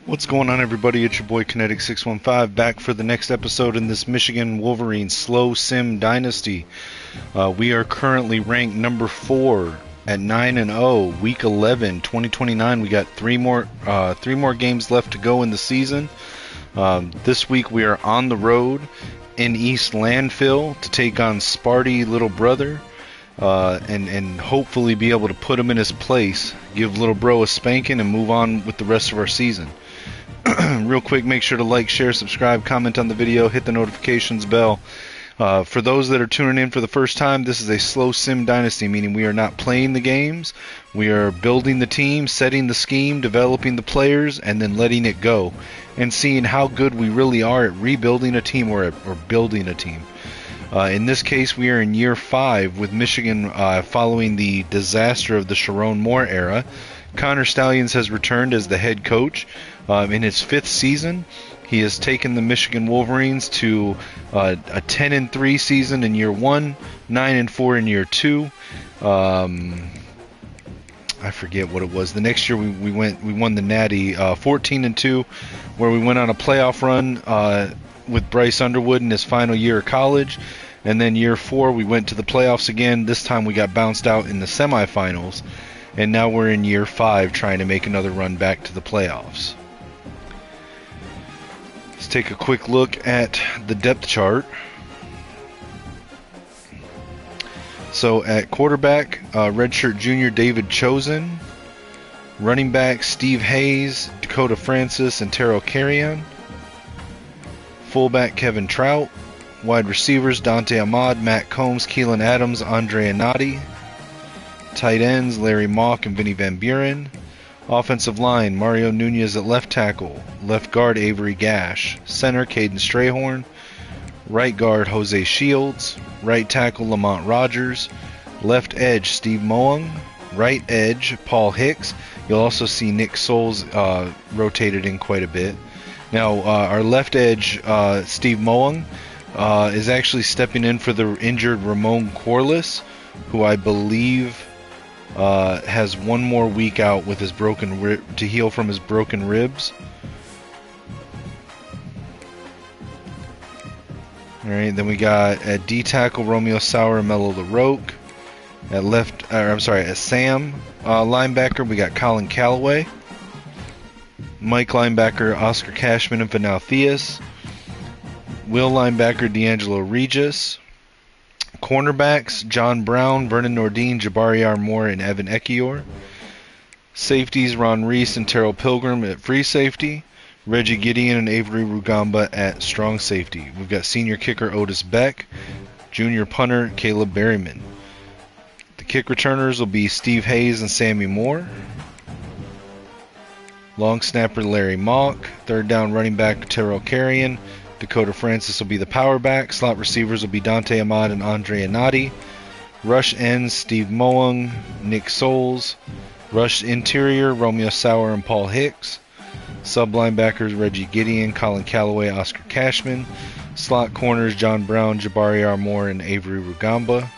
What's going on, everybody? It's your boy Kinetic615 back for the next episode in this Michigan Wolverines Slow Sim Dynasty. We are currently ranked number 4 at 9-0, week 11, 2029. We got three more games left to go in the season. This week we are on the road in East Landfill to take on Sparty Little Brother. And hopefully be able to put him in his place, give little bro a spanking, and move on with the rest of our season. Real quick, make sure to like, share, subscribe, comment on the video, hit the notifications bell. For those that are tuning in for the first time, this is a slow sim dynasty, meaning we are not playing the games. We are building the team, setting the scheme, developing the players, and then letting it go, and seeing how good we really are at rebuilding a team or building a team. In this case, we are in year 5 with Michigan following the disaster of the Sharon Moore era. Connor Stalions has returned as the head coach. In his 5th season, he has taken the Michigan Wolverines to a 10-3 season in year 1, 9-4 in year 2. I forget what it was. The next year we won the Natty 14-2, where we went on a playoff run with Bryce Underwood in his final year of college. And then year 4 we went to the playoffs again. This time we got bounced out in the semifinals. And now we're in year 5 trying to make another run back to the playoffs. Let's take a quick look at the depth chart. So at quarterback, redshirt junior David Chosen. Running back, Steve Hayes, Dakota Francis, and Terrell Carrion. Fullback, Kevin Trout. Wide receivers, Dante Ahmad, Matt Combs, Keelan Adams, Andre Anati. Tight ends, Larry Mock and Vinny Van Buren. Offensive line, Mario Nunez at left tackle. Left guard, Avery Gash. Center, Caden Strayhorn. Right guard, Jose Shields. Right tackle, Lamont Rogers. Left edge, Steve Moang. Right edge, Paul Hicks. You'll also see Nick Souls rotated in quite a bit. Now, our left edge, Steve Moang, is actually stepping in for the injured Ramon Corliss, who I believe has one more week out with his broken rib to heal from his broken ribs. All right, then we got at D tackle Romeo Sauer and Mello LaRoque. At Sam linebacker we got Colin Callaway. Mike linebacker Oscar Cashman and Vanal Theus. Will linebacker D'Angelo Regis. Cornerbacks John Brown, Vernon Nordine, Jabari R. Moore, and Evan Ekiyor. Safeties Ron Reese and Terrell Pilgrim at free safety. Reggie Gideon and Avery Rugamba at strong safety. We've got senior kicker Otis Beck. Junior punter Caleb Berryman. The kick returners will be Steve Hayes and Sammy Moore. Long snapper Larry Mock. Third down running back Terrell Carrion. Dakota Francis will be the power back. Slot receivers will be Dante Ahmad and Andre Anati. Rush ends Steve Moang, Nick Souls. Rush interior Romeo Sauer and Paul Hicks. Sub linebackers Reggie Gideon, Colin Callaway, Oscar Cashman. Slot corners John Brown, Jabari R. Moore, and Avery Rugamba.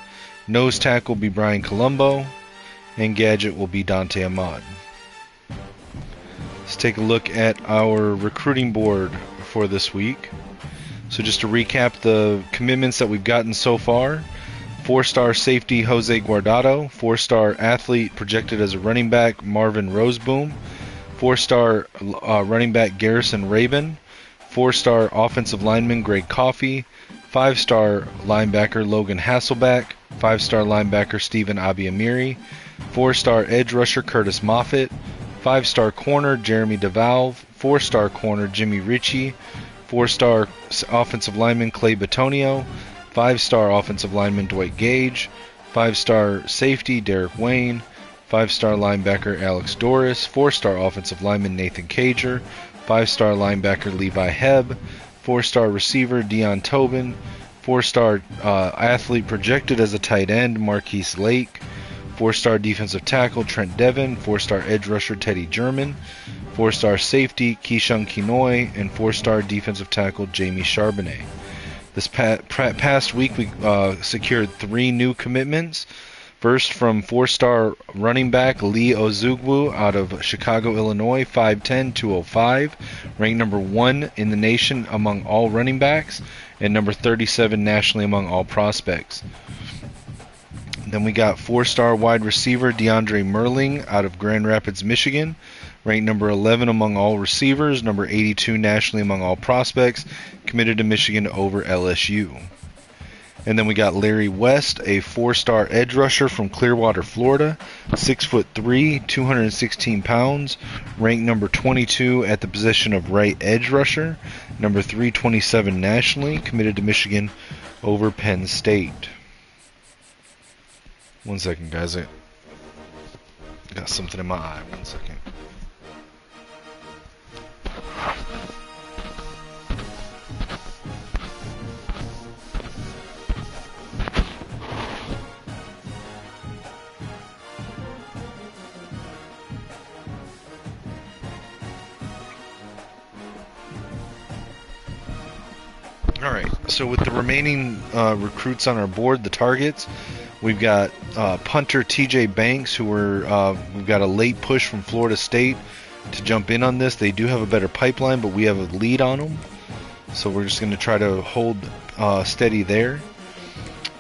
Nose tackle will be Brian Colombo. And gadget will be Dante Ahmad. Let's take a look at our recruiting board for this week. So just to recap the commitments that we've gotten so far: 4-star safety Jose Guardado, 4-star athlete projected as a running back Marvin Roseboom, 4-star running back Garrison Rabin, 4-star offensive lineman Greg Coffey, 5-star linebacker Logan Hasselback, 5-star linebacker Stephen Abiamiri, 4-star edge rusher Curtis Moffitt, 5-star corner Jeremy DeValve, 4-star corner Jimmy Ritchie, 4-star offensive lineman Clay Batonio, 5-star offensive lineman Dwight Gage, 5-star safety Derek Wayne, 5-star linebacker Alex Doris, 4-star offensive lineman Nathan Cager, 5-star linebacker Levi Hebb, 4-star receiver Dion Tobin, 4-star athlete projected as a tight end Marquise Lake, 4-star defensive tackle Trent Devin, 4-star edge rusher Teddy German, 4-star safety Keishun Kinoy, and 4-star defensive tackle Jamie Charbonnet. This past week we secured 3 new commitments. First, from 4-star running back Lee Ozugwu out of Chicago, Illinois, 5'10", 205, ranked number 1 in the nation among all running backs, and number 37 nationally among all prospects. Then we got 4-star wide receiver DeAndre Merling out of Grand Rapids, Michigan, ranked number 11 among all receivers, number 82 nationally among all prospects, committed to Michigan over LSU. And then we got Larry West, a 4-star edge rusher from Clearwater, Florida, 6'3", 216 pounds, ranked number 22 at the position of right edge rusher, number 327 nationally, committed to Michigan over Penn State. One second, guys. I got something in my eye. One second. Alright, so with the remaining recruits on our board, the targets, we've got punter TJ Banks, who we've got a late push from Florida State to jump in on this. They do have a better pipeline, but we have a lead on them, so we're just going to try to hold steady there.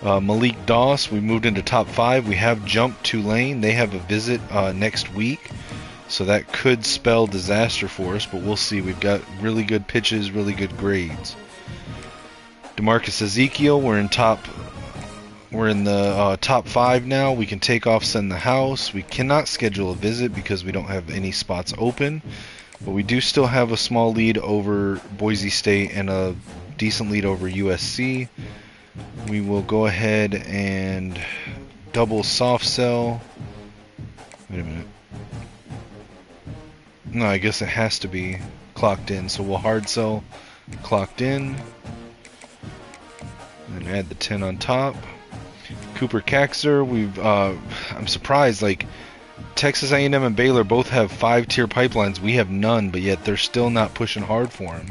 Malik Doss, we moved into top 5. We have jumped Tulane. They have a visit next week, so that could spell disaster for us, but we'll see. We've got really good pitches, really good grades. DeMarcus Ezekiel, we're in the top 5 now. We can take off Send the House. We cannot schedule a visit because we don't have any spots open, but we do still have a small lead over Boise State and a decent lead over USC. We will go ahead and double soft sell. Wait a minute. No, I guess it has to be clocked in, so we'll hard sell clocked in and add the 10 on top. Cooper Kaxer, I'm surprised, like, Texas A&M and Baylor both have 5-tier pipelines. We have none, but yet they're still not pushing hard for him.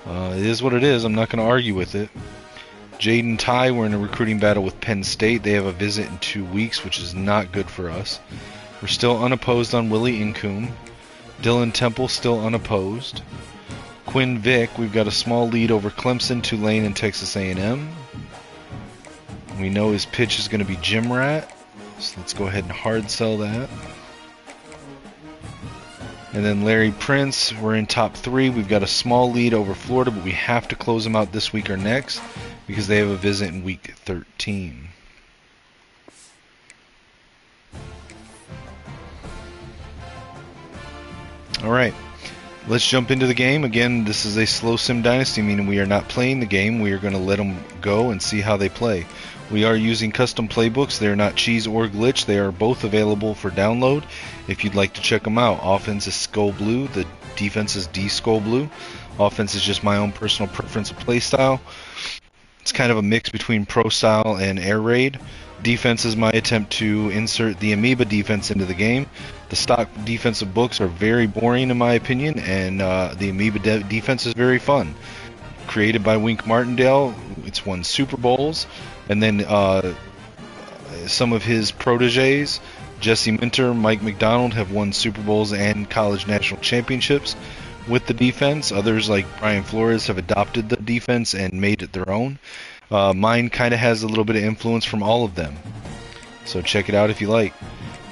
It is what it is. I'm not going to argue with it. Jaden Ty, we're in a recruiting battle with Penn State. They have a visit in 2 weeks, which is not good for us. We're still unopposed on Willie Incombe. Dylan Temple, still unopposed. Quinn Vick, we've got a small lead over Clemson, Tulane, and Texas A&M. We know his pitch is going to be Gym Rat, so let's go ahead and hard sell that. And then Larry Prince, we're in top 3. We've got a small lead over Florida, but we have to close them out this week or next because they have a visit in week 13. Alright, let's jump into the game. Again, this is a slow sim dynasty, meaning we are not playing the game. We are going to let them go and see how they play. We are using custom playbooks. They are not cheese or glitch. They are both available for download if you'd like to check them out. Offense is Skull Blue. The defense is D Skull Blue. Offense is just my own personal preference of play style. It's kind of a mix between Pro Style and Air Raid. Defense is my attempt to insert the Amoeba defense into the game. The stock defensive books are very boring in my opinion, and the Amoeba defense is very fun. Created by Wink Martindale, it's won Super Bowls, and then some of his proteges, Jesse Minter, Mike McDonald, have won Super Bowls and college national championships with the defense. Others like Brian Flores have adopted the defense and made it their own. Mine kind of has a little bit of influence from all of them, so check it out if you like.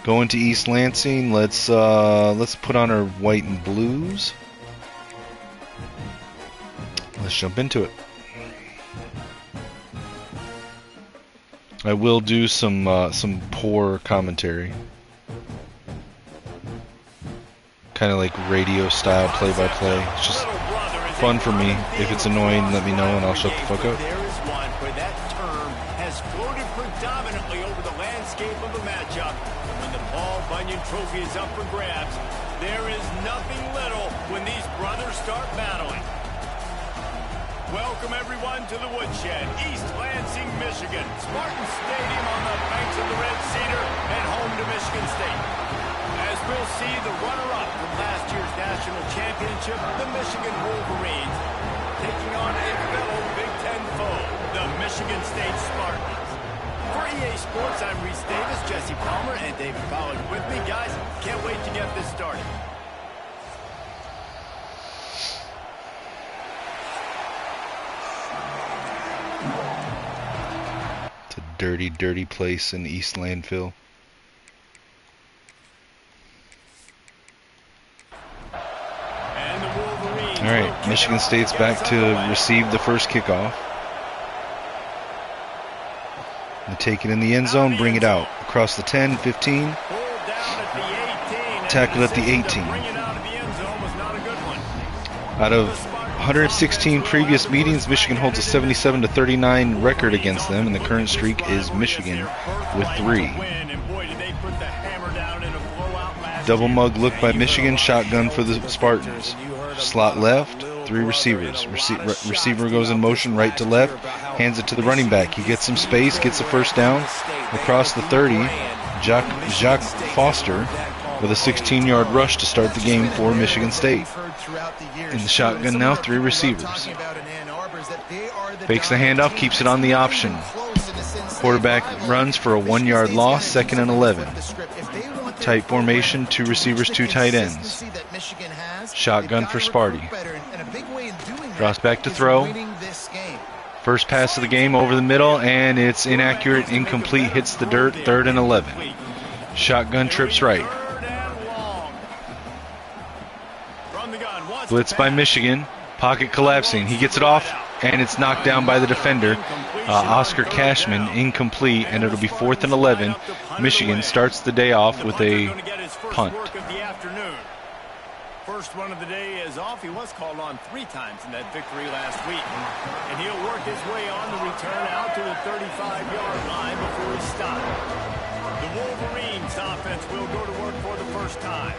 Going to East Lansing, let's put on our white and blues. Let's jump into it. I will do some poor commentary, kind of like radio style play-by-play. It's just fun for me. If it's annoying, let me know and I'll shut the fuck up. There is one where that term has floated predominantly over the landscape of the matchup. When the Paul Bunyan Trophy is up for grabs, there is nothing little when these brothers start battling. Welcome everyone to the Woodshed, East Lansing, Michigan. Spartan Stadium on the banks of the Red Cedar and home to Michigan State. As we'll see, the runner-up from last year's national championship, the Michigan Wolverines, taking on a fellow Big Ten foe, the Michigan State Spartans. For EA Sports, I'm Reese Davis, Jesse Palmer, and David Pollack with me. Guys, can't wait to get this started. It's a dirty, dirty place in East Landfill. And the Wolverines. All right, Michigan State's back to receive the first kickoff. They take it in the end zone, bring it out across the 10, 15. Tackled at the 18. Out of 116 previous meetings, Michigan holds a 77-39 record against them, and the current streak is Michigan with 3. Double mug look by Michigan, shotgun for the Spartans. Slot left, 3 receivers. Receiver goes in motion right to left, hands it to the running back. He gets some space, gets the first down across the 30. Jacques Foster with a 16-yard rush to start the game for Michigan State. In the shotgun now, 3 receivers. Fakes the handoff, keeps it on the option. Quarterback runs for a 1-yard loss, 2nd and 11. Tight formation, 2 receivers, 2 tight ends. Shotgun for Sparty. Drops back to throw. First pass of the game over the middle, and it's inaccurate, incomplete, hits the dirt, 3rd and 11. Shotgun trips right. Blitz by Michigan. Pocket collapsing. He gets it off, and it's knocked down by the defender, Oscar Cashman, incomplete, and it'll be 4th and 11. Michigan starts the day off with a punt. First one of the day is off. He was called on 3 times in that victory last week. And he'll work his way on the return out to the 35-yard line before he stopped. The Wolverines offense will go to work for the first time.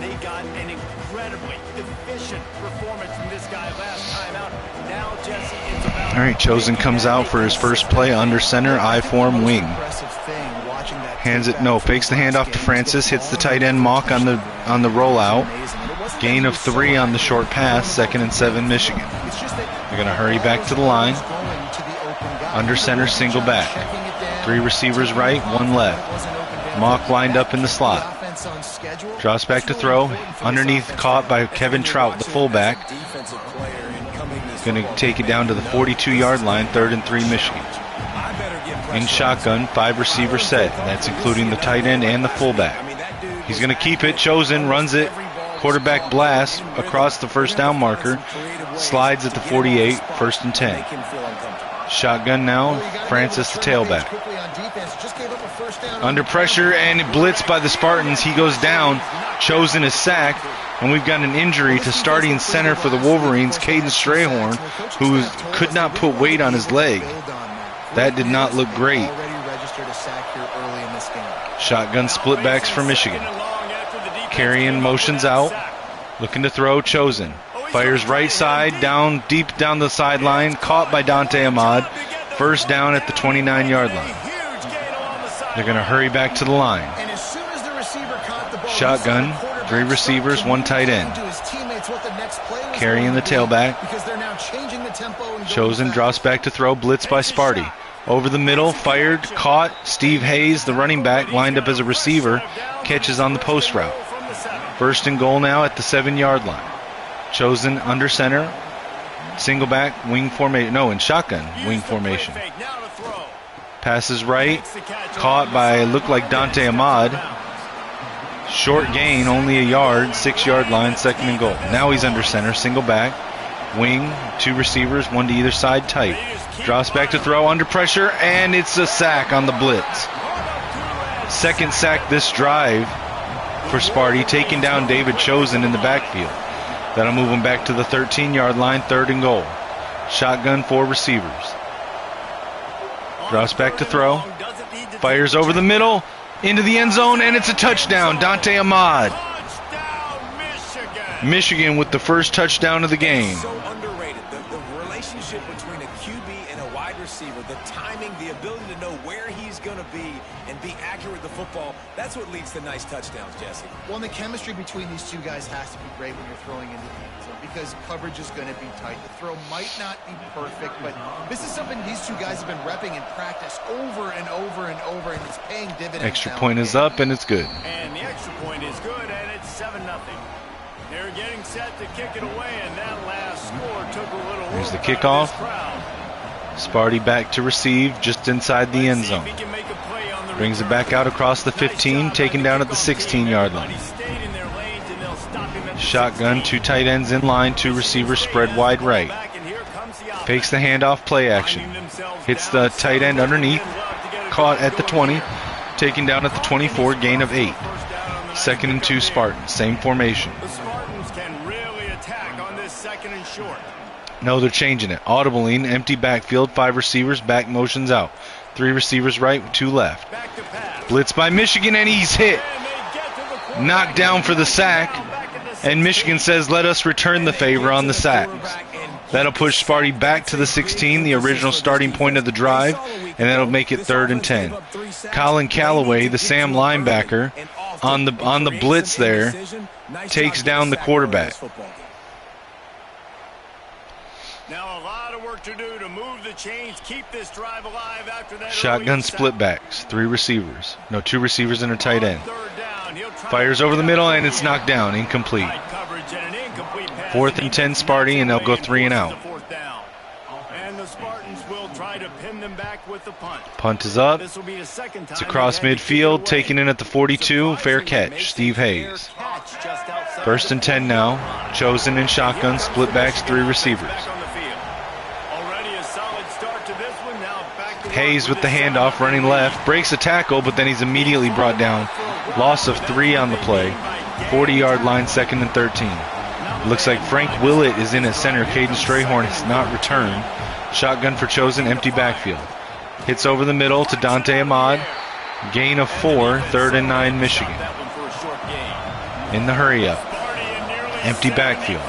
They got an incredibly efficient performance from this guy last time out. Now, Jesse, it's about... All right, Chosen comes out for his first play under center, I-form wing. Hands it, no, fakes the handoff to Francis, hits the tight end Mock on the rollout. Gain of 3 on the short pass, 2nd and 7 Michigan. They're going to hurry back to the line. Under center, single back. 3 receivers right, 1 left. Mock lined up in the slot. Drops back to throw. Underneath, caught by Kevin Trout, the fullback. Going to take it down to the 42-yard line, 3rd and 3 Michigan. In shotgun, 5 receiver set. That's including the tight end and the fullback. He's going to keep it. Chosen runs it. Quarterback blast across the first down marker. Slides at the 48, 1st and 10. Shotgun now. Francis, the tailback. Under pressure and blitzed by the Spartans. He goes down. Chosen is sacked. And we've got an injury to starting center for the Wolverines, Caden Strayhorn, who could not put weight on his leg. That did not look great. Shotgun split backs for Michigan. Carrying motions out. Looking to throw, Chosen. Fires right side, down, deep down the sideline. Caught by Dante Ahmad. First down at the 29-yard line. They're going to hurry back to the line. Shotgun, 3 receivers, 1 tight end. Carrying the tailback. Chosen drops back to throw, blitz by Sparty. Over the middle, fired, caught. Steve Hayes, the running back, lined up as a receiver, catches on the post route. 1st and goal now at the 7-yard line. Chosen under center, single back, wing formation. No, in shotgun, wing formation. Passes right, caught by, looked like Dante Ahmad. Short gain, only a yard, 6-yard line, 2nd and goal. Now he's under center, single back, wing, 2 receivers, 1 to either side, tight. Drops back to throw, under pressure, and it's a sack on the blitz. 2nd sack this drive for Sparty, taking down David Chosen in the backfield. That'll move him back to the 13-yard line, 3rd and goal. Shotgun, 4 receivers. Drops back to throw. Fires over the middle, into the end zone, and it's a touchdown. Dante Ahmad. Michigan with the first touchdown of the game. So underrated. The relationship between a QB and a wide receiver receiver, the timing, the ability to know where he's going to be and be accurate with the football, that's what leads to nice touchdowns, Jesse. Well, and the chemistry between these two guys has to be great when you're throwing into the end zone because coverage is going to be tight. The throw might not be perfect, but this is something these two guys have been repping in practice over and over and over, and it's paying dividends. Extra point is up, and it's good. And the extra point is good, and it's 7-0. They're getting set to kick it away, and that last score took a little. Here's the kickoff. Sparty back to receive just inside the end zone. Brings it back out across the 15, taken down at the 16-yard line. Shotgun, 2 tight ends in line, 2 receivers spread wide right. Fakes the handoff, play action. Hits the tight end underneath, caught at the 20, taken down at the 24, gain of 8. 2nd and 2 Spartans, same formation. The Spartans can really attack on this 2nd and short. No, they're changing it. Audibling, empty backfield, 5 receivers, back motions out. 3 receivers right, 2 left. Blitz by Michigan, and he's hit. Knocked down for the sack, and Michigan says, let us return the favor on the sacks. That'll push Sparty back to the 16, the original starting point of the drive, and that'll make it 3rd and 10. Colin Callaway, the Sam linebacker, on the blitz there, takes down the quarterback. Now a lot of work to do to move the chains, keep this drive alive after that. Shotgun split backs, 3 receivers. No, 2 receivers and a tight end. Fires over the middle, and it's knocked down, incomplete. 4th and 10 Sparty, and they'll go 3 and out. And the Spartans will try to pin them back with the punt. Punt is up. This will be the second time It's across midfield, taken in at the 42. Fair catch, Steve Hayes. 1st and 10 now. Chosen in shotgun, split backs, 3 receivers. Hayes with the handoff, running left, breaks a tackle, but then he's immediately brought down. Loss of 3 on the play. 40-yard line, 2nd and 13. Looks like Frank Willett is in at center. Caden Strayhorn has not returned. Shotgun for Chosen, empty backfield. Hits over the middle to Dante Ahmad. Gain of 4, 3rd and 9 Michigan. In the hurry up. Empty backfield.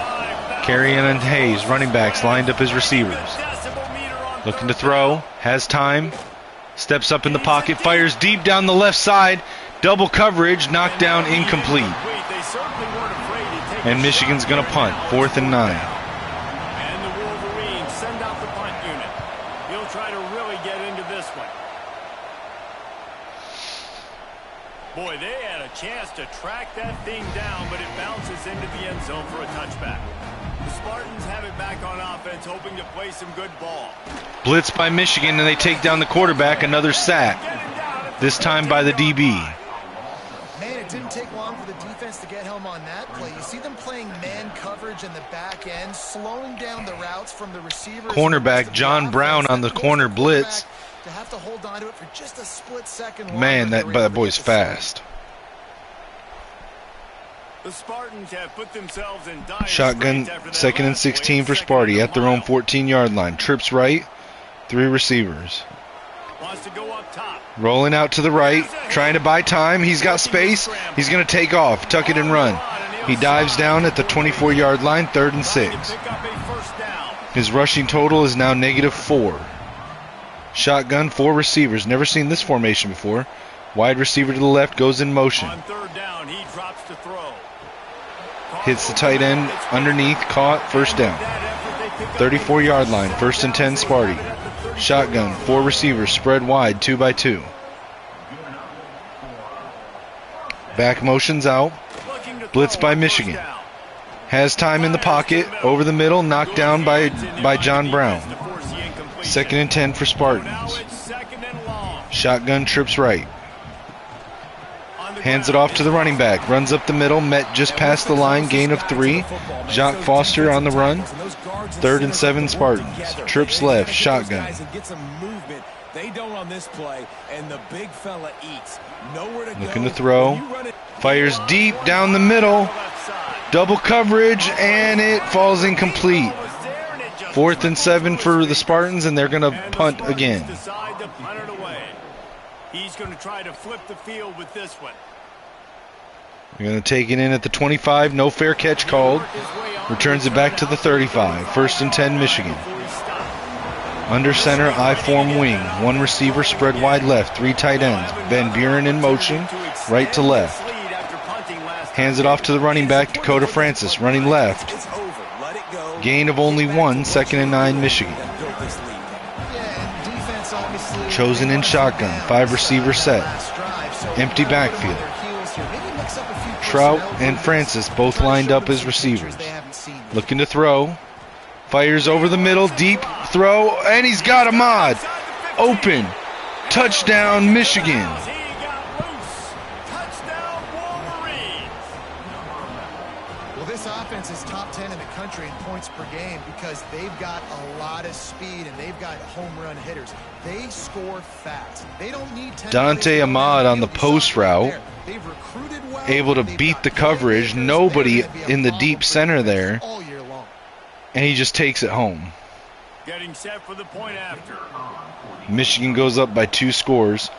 Carrion and Hayes, running backs, lined up as receivers. Looking to throw, has time, steps up in the pocket, fires deep down the left side, double coverage, knocked down, incomplete. And Michigan's going to punt, 4th and 9. And the Wolverines send out the punt unit. He'll try to really get into this one. Boy, they had a chance to track that thing down, but it bounces into the end zone for a touchback. The Spartans have it back on offense, hoping to play some good ball. Blitz by Michigan, and they take down the quarterback. Another sack, this time by the DB. Man, it didn't take long for the defense to get home on that play. You see them playing man coverage in the back end, slowing down the routes from the receivers. Cornerback John Brown on the corner blitz. To have to hold on to it for just a split second. Man, that boy's fast. The Spartans have put themselves in dire Shotgun, straits 2nd and 16 for Sparty at their own 14-yard line. Trips right, 3 receivers. Wants to go up top. Rolling out to the right, trying to buy time. He's got space. He's going to take off, tuck it and run. He dives down at the 24-yard line, 3rd and 6. His rushing total is now -4. Shotgun, 4 receivers. Never seen this formation before. Wide receiver to the left, goes in motion. On 3rd down, he drops to throw. Hits the tight end underneath, caught, 1st down. 34-yard line, 1st and 10 Sparty. Shotgun, 4 receivers, spread wide, 2 by 2. Back motions out. Blitz by Michigan. Has time in the pocket, over the middle, knocked down by John Brown. 2nd and 10 for Spartans. Shotgun, trips right. Hands it off to the running back. Runs up the middle, met just past the line, gain of 3. Jacques Foster on the run. 3rd and 7 Spartans. Trips left, shotgun. They don't on this play, and the big fella eats. Looking to throw. Fires deep down the middle. Double coverage, and it falls incomplete. 4th and 7 for the Spartans, and they're going to punt again. He's going to try to flip the field with this one. They're going to take it in at the 25. No fair catch called. Returns it back to the 35. 1st and 10 Michigan. Under center, I-form wing. One receiver spread wide left. Three tight ends. Van Buren in motion, right to left. Hands it off to the running back, Dakota Francis, running left. Gain of only 1, 2nd and 9, Michigan. Chosen in shotgun, 5 receiver set. Empty backfield. Trout and Francis both lined up as receivers. Looking to throw. Fires over the middle, deep throw, and he's got Ahmad. Open. Touchdown, Michigan. Well, this offense is top 10 in the country in points per game because they've got a lot of speed and they've got home run hitters. They score fast. They don't need 10 Dante Ahmad on the post route. Able to beat the coverage. Nobody in the deep center there. And he just takes it home. Getting set for the point after. Michigan goes up by 2 scores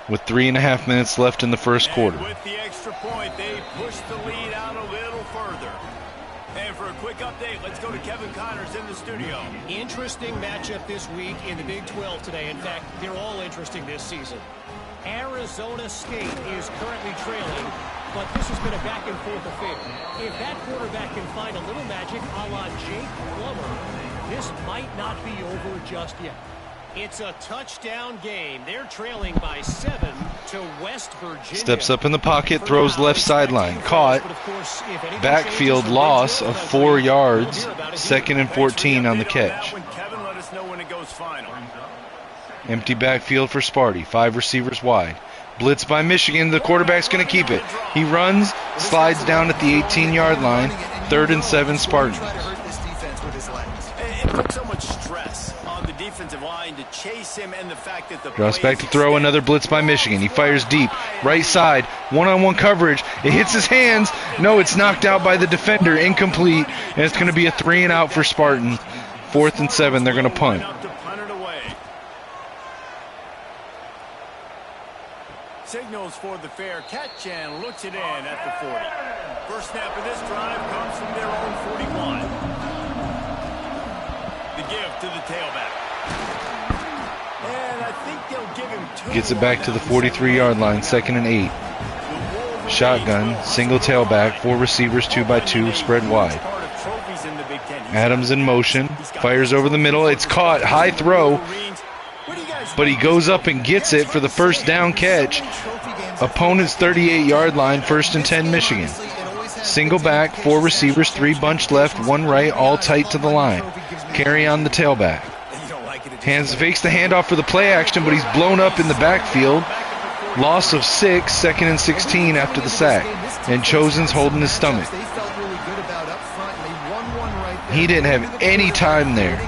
with 3.5 minutes left in the first quarter. And with the extra point, they push the lead out a little further. And for a quick update, let's go to Kevin Connors in the studio. Interesting matchup this week in the Big 12 today. In fact, they're all interesting this season. Arizona State is currently trailing, but this has been a back-and-forth affair. If that quarterback can find a little magic a la Jake Plummer, this might not be over just yet. It's a touchdown game. They're trailing by 7 to West Virginia. Steps up in the pocket, throws left sideline. Caught. Backfield loss of 4 yards. 2nd and 14 on the catch. Kevin, let us know when it goes final. Empty backfield for Sparty. 5 receivers wide. Blitz by Michigan. The quarterback's going to keep it. He runs, slides down at the 18-yard line. 3rd and 7 Spartans. It puts so much stress on the defensive line to chase him, and the fact that the Drops back to throw. Another blitz by Michigan. He fires deep. Right side. One-on-one coverage. It hits his hands. No, it's knocked out by the defender. Incomplete. And it's going to be a 3-and-out for Spartan. 4th and 7. They're going to punt. Signals for the fair catch and looks it in at the 40. First snap of this drive comes from their own 41. The give to the tailback. And I think they'll give him 2. Gets it back to the 43-yard line, 2nd and 8. Shotgun, single tailback, 4 receivers, 2x2, spread wide. Adams in motion, fires over the middle. It's caught, high throw. But he goes up and gets it for the first down catch. Opponent's 38-yard line, 1st and 10 Michigan. Single back, 4 receivers, 3 bunched left, 1 right, all tight to the line. Carry on the tailback. Fakes the handoff for the play action, but he's blown up in the backfield. Loss of 6, 2nd and 16 after the sack. And Chosen's holding his stomach. He didn't have any time there.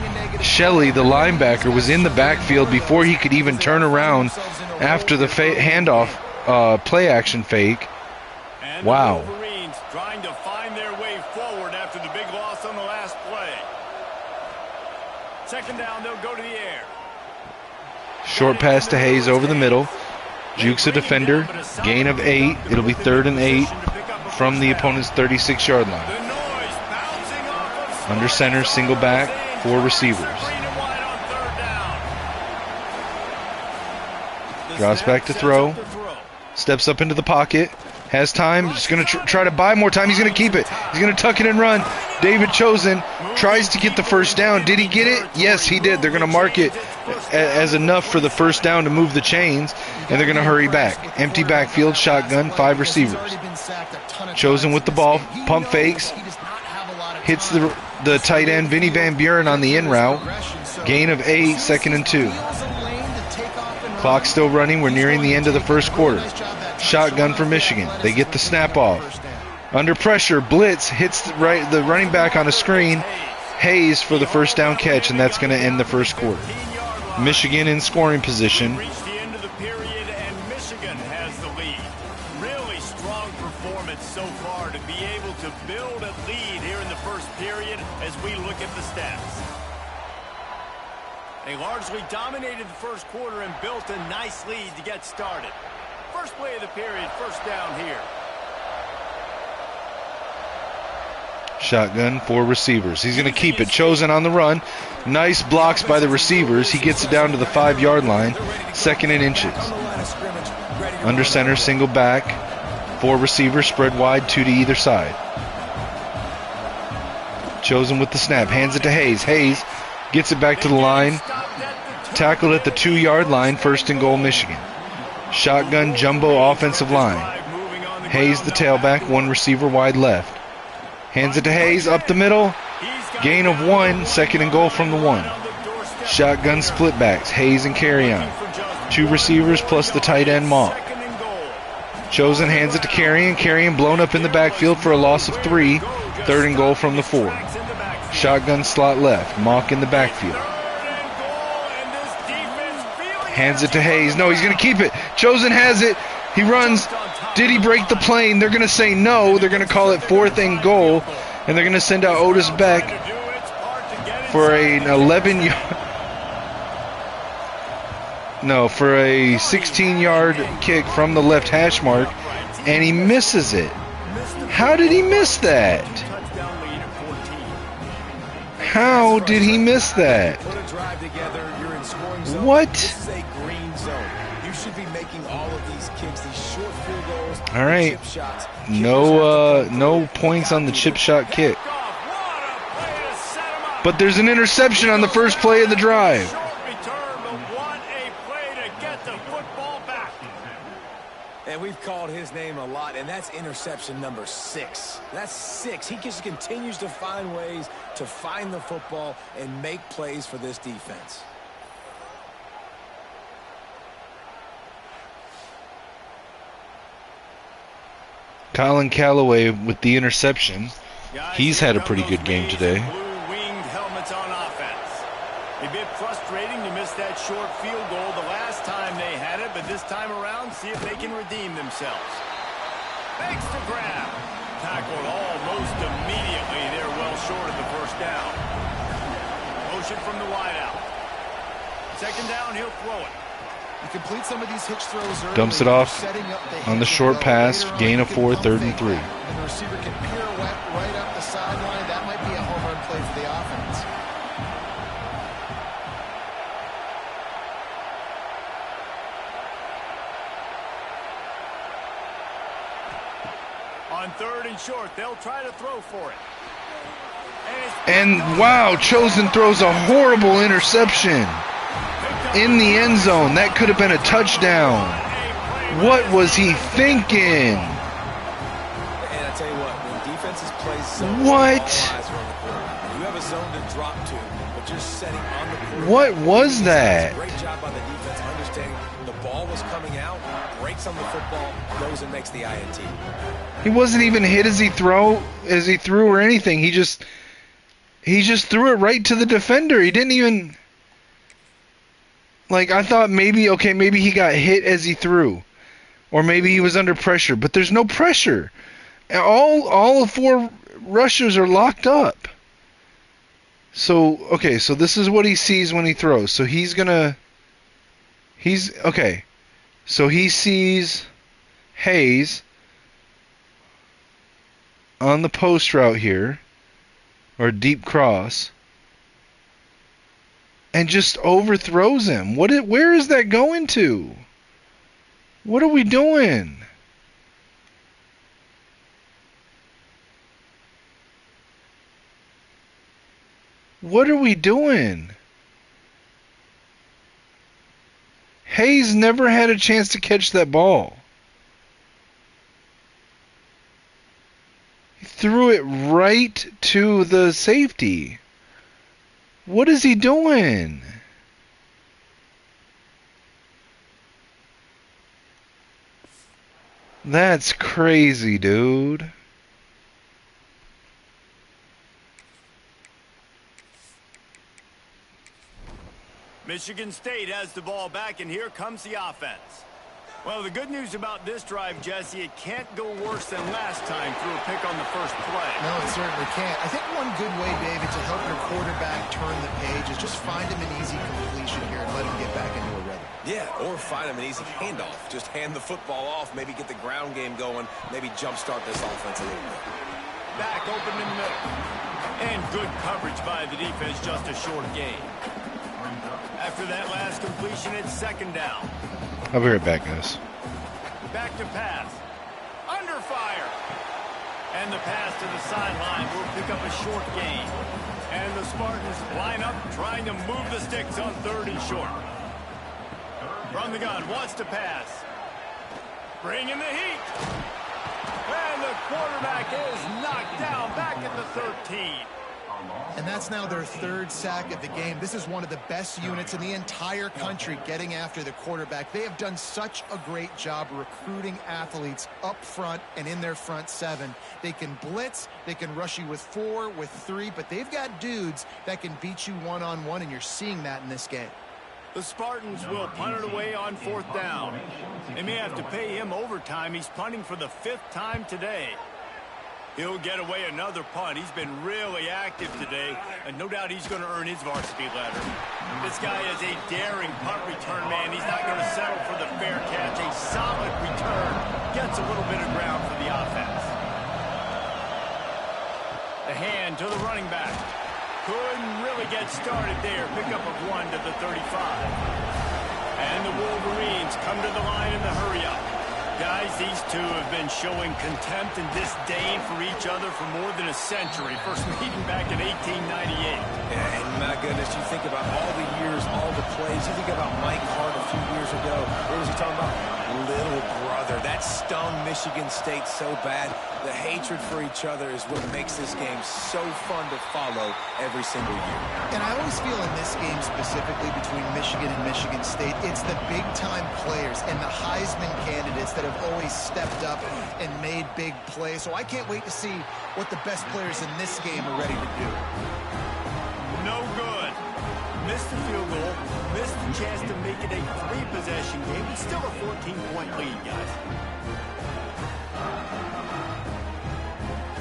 Shelley, the linebacker, was in the backfield before he could even turn around after the handoff play action fake. And wow. The Wolverines trying to find their way forward after the big loss on the last play. 2nd down, they'll go to the air. Short pass to Hayes over the middle. Jukes a defender. Gain of 8. It'll be 3rd and 8 from the opponent's 36-yard line. Under center, single back. 4 receivers. Drops back to throw. Steps up into the pocket. Has time. Just going to try to buy more time. He's going to keep it. He's going to tuck it and run. David Chosen tries to get the first down. Did he get it? Yes, he did. They're going to mark it as enough for the first down to move the chains, and they're going to hurry back. Empty backfield, shotgun, 5 receivers. Chosen with the ball. Pump fakes. Hits the tight end, Vinny Van Buren, on the in route. Gain of 8, 2nd and 2. Clock still running. We're nearing the end of the first quarter. Shotgun for Michigan. They get the snap off. Under pressure, blitz, hits the running back on a screen. Hayes for the first down catch, and that's going to end the first quarter. Michigan in scoring position. Reached the end of the period, and Michigan has the lead. Really strong performance so far to be able to build a lead here in the first period as we look at the stats. They largely dominated the first quarter and built a nice lead to get started. First play of the period, first down here. Shotgun, 4 receivers. He's going to keep it. Chosen on the run. Nice blocks by the receivers. He gets it down to the 5-yard line. 2nd and inches. Under center, single back. 4 receivers, spread wide, 2 to either side. Chosen with the snap. Hands it to Hayes. Hayes gets it back to the line. Tackled at the 2-yard line. 1st and goal, Michigan. Shotgun, jumbo offensive line. Hayes the tailback. 1 receiver wide left. Hands it to Hayes, up the middle. Gain of 1, 2nd and goal from the 1. Shotgun split backs, Hayes and Carrion. 2 receivers plus the tight end Mock. Chosen hands it to Carrion. Carrion blown up in the backfield for a loss of 3. 3rd and goal from the 4. Shotgun slot left, Mock in the backfield. Hands it to Hayes. No, he's going to keep it. Chosen has it. He runs. Did he break the plane? They're going to say no. They're going to call it 4th and goal, and they're going to send out Otis Beck for an 11-yard. No, for a 16-yard kick from the left hash mark, and he misses it. How did he miss that? How did he miss that? What? All right. No points on the chip shot kick. But there's an interception on the first play of the drive. And we've called his name a lot, and that's interception number 6. That's 6. He just continues to find ways to find the football and make plays for this defense. Colin Callaway with the interception. He's had a pretty good game today. Blue-winged helmets on offense. A bit frustrating to miss that short field goal the last time they had it, but this time around, see if they can redeem themselves. Makes the grab. Tackled almost immediately. They're well short of the first down. Motion from the wideout. 2nd down, he'll throw it. You complete some of these hitch throws early. Dumps it off on the short pass. Gain of 4, 3rd and 3. And the receiver can pirouette right up the sideline. That might be a home run play for the offense. On 3rd and short, they'll try to throw for it. And wow, Chosen throws a horrible interception in the end zone. That could have been a touchdown. What was he thinking? And I tell you what, when defenses play zone, what? You have a zone to drop to, but you're setting on the quarterback. What was that? Great job by the defense understanding the ball was coming out, breaks on the football, goes and makes the INT. He wasn't even hit as he threw or anything. He just threw it right to the defender. He didn't even, like, I thought maybe he got hit as he threw, or maybe he was under pressure, but there's no pressure. All 4 rushers are locked up. So this is what he sees when he throws. So he sees Hayes on the post route here, or deep cross, and just overthrows him. Where is that going to? What are we doing? What are we doing? Hayes never had a chance to catch that ball. He threw it right to the safety. What is he doing? That's crazy, dude. Michigan State has the ball back, and here comes the offense. Well, the good news about this drive, Jesse, it can't go worse than last time through a pick on the first play. No, it certainly can't. I think one good way, David, to help your quarterback turn the page is just find him an easy completion here and let him get back into a rhythm. Yeah, or find him an easy handoff. Just hand the football off, maybe get the ground game going, maybe jumpstart this offense a little bit. back open in the middle. And good coverage by the defense, just a short gain. After that last completion, it's second down. I'll be right back, guys. Back to pass. Under fire. And the pass to the sideline will pick up a short gain. And the Spartans line up trying to move the sticks on 3rd and short. From the gun, wants to pass. Bring in the heat. And the quarterback is knocked down back at the 13. And that's now their 3rd sack of the game. This is one of the best units in the entire country getting after the quarterback. They have done such a great job recruiting athletes up front and in their front 7. They can blitz, they can rush you with 4, with 3, but they've got dudes that can beat you one-on-one, and you're seeing that in this game. The Spartans will punt it away on 4th down. They may have to pay him overtime. He's punting for the 5th time today. He'll get away another punt. He's been really active today, and no doubt he's going to earn his varsity ladder. This guy is a daring punt return man. He's not going to settle for the fair catch. A solid return gets a little bit of ground for the offense. The hand to the running back. Couldn't really get started there. Pickup of 1 to the 35. And the Wolverines come to the line in the hurry-up. Guys, these two have been showing contempt and disdain for each other for more than a century. First meeting back in 1898. And my goodness, you think about all the years, all the plays. You think about Mike Hart a few years ago. What was he talking about? Little brother. That stung Michigan State so bad. The hatred for each other is what makes this game so fun to follow every single year. And I always feel in this game specifically between Michigan and Michigan State, it's the big-time players and the Heisman candidates that have always stepped up and made big plays. So I can't wait to see what the best players in this game are ready to do. No good. Missed the field goal. Missed the chance to make it a 3-possession game. It's still a 14-point lead, guys.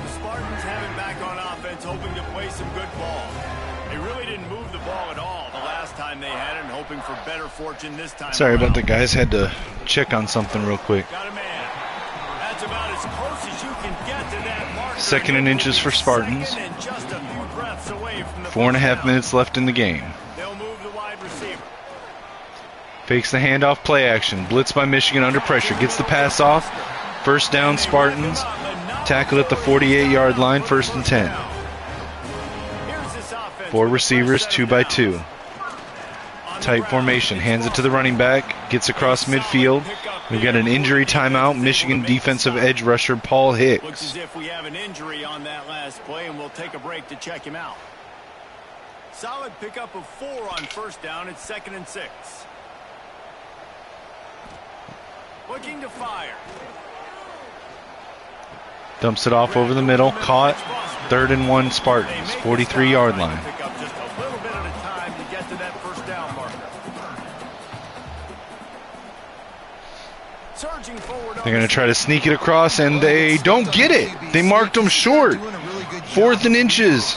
The Spartans have it back on offense, hoping to play some good ball. They really didn't move the ball at all the last time they had it, and hoping for better fortune this time. Sorry about that, guys. Had to check on something real quick. Got a man. That's about as close as you can get to that marker. 2nd and inches for Spartans. 4.5 minutes left in the game. They'll move the wide receiver. Fakes the handoff, play action. Blitz by Michigan under pressure. Gets the pass off. 1st down, Spartans. Tackled at the 48-yard line, 1st and 10. 4 receivers, 2 by 2. Tight formation. Hands it to the running back. Gets across midfield. We've got an injury timeout. Michigan defensive edge rusher Paul Hicks. Looks as if we have an injury on that last play, and we'll take a break to check him out. Solid pickup of 4 on 1st down. It's 2nd and 6. Looking to fire. Dumps it off over the middle. Caught. 3rd and 1 Spartans. 43-yard line. Pick up just a little bit at a time to get to that 1st down marker. Surging forward. They're going to try to sneak it across, and they don't get it. They marked them short. 4th and inches.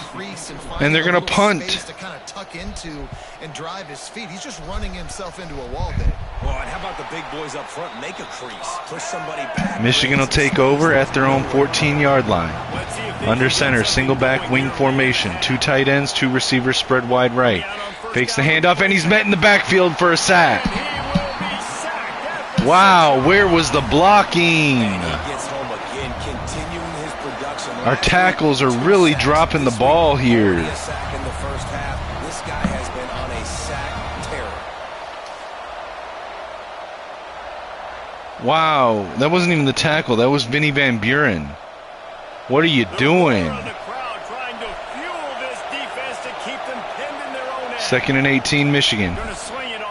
And they're going to punt. To kind of tuck into and drive his feet. He's just running himself into a wall there. Well, and how about the big boys up front? Make a crease. Push somebody back. Michigan will take over at their own 14-yard line. Under center, single back wing formation. 2 tight ends, 2 receivers spread wide right. Fakes the handoff, and he's met in the backfield for a sack. Wow, where was the blocking? Our tackles are really dropping the ball here. Wow, that wasn't even the tackle. That was Vinny Van Buren. What are you doing? 2nd and 18, Michigan.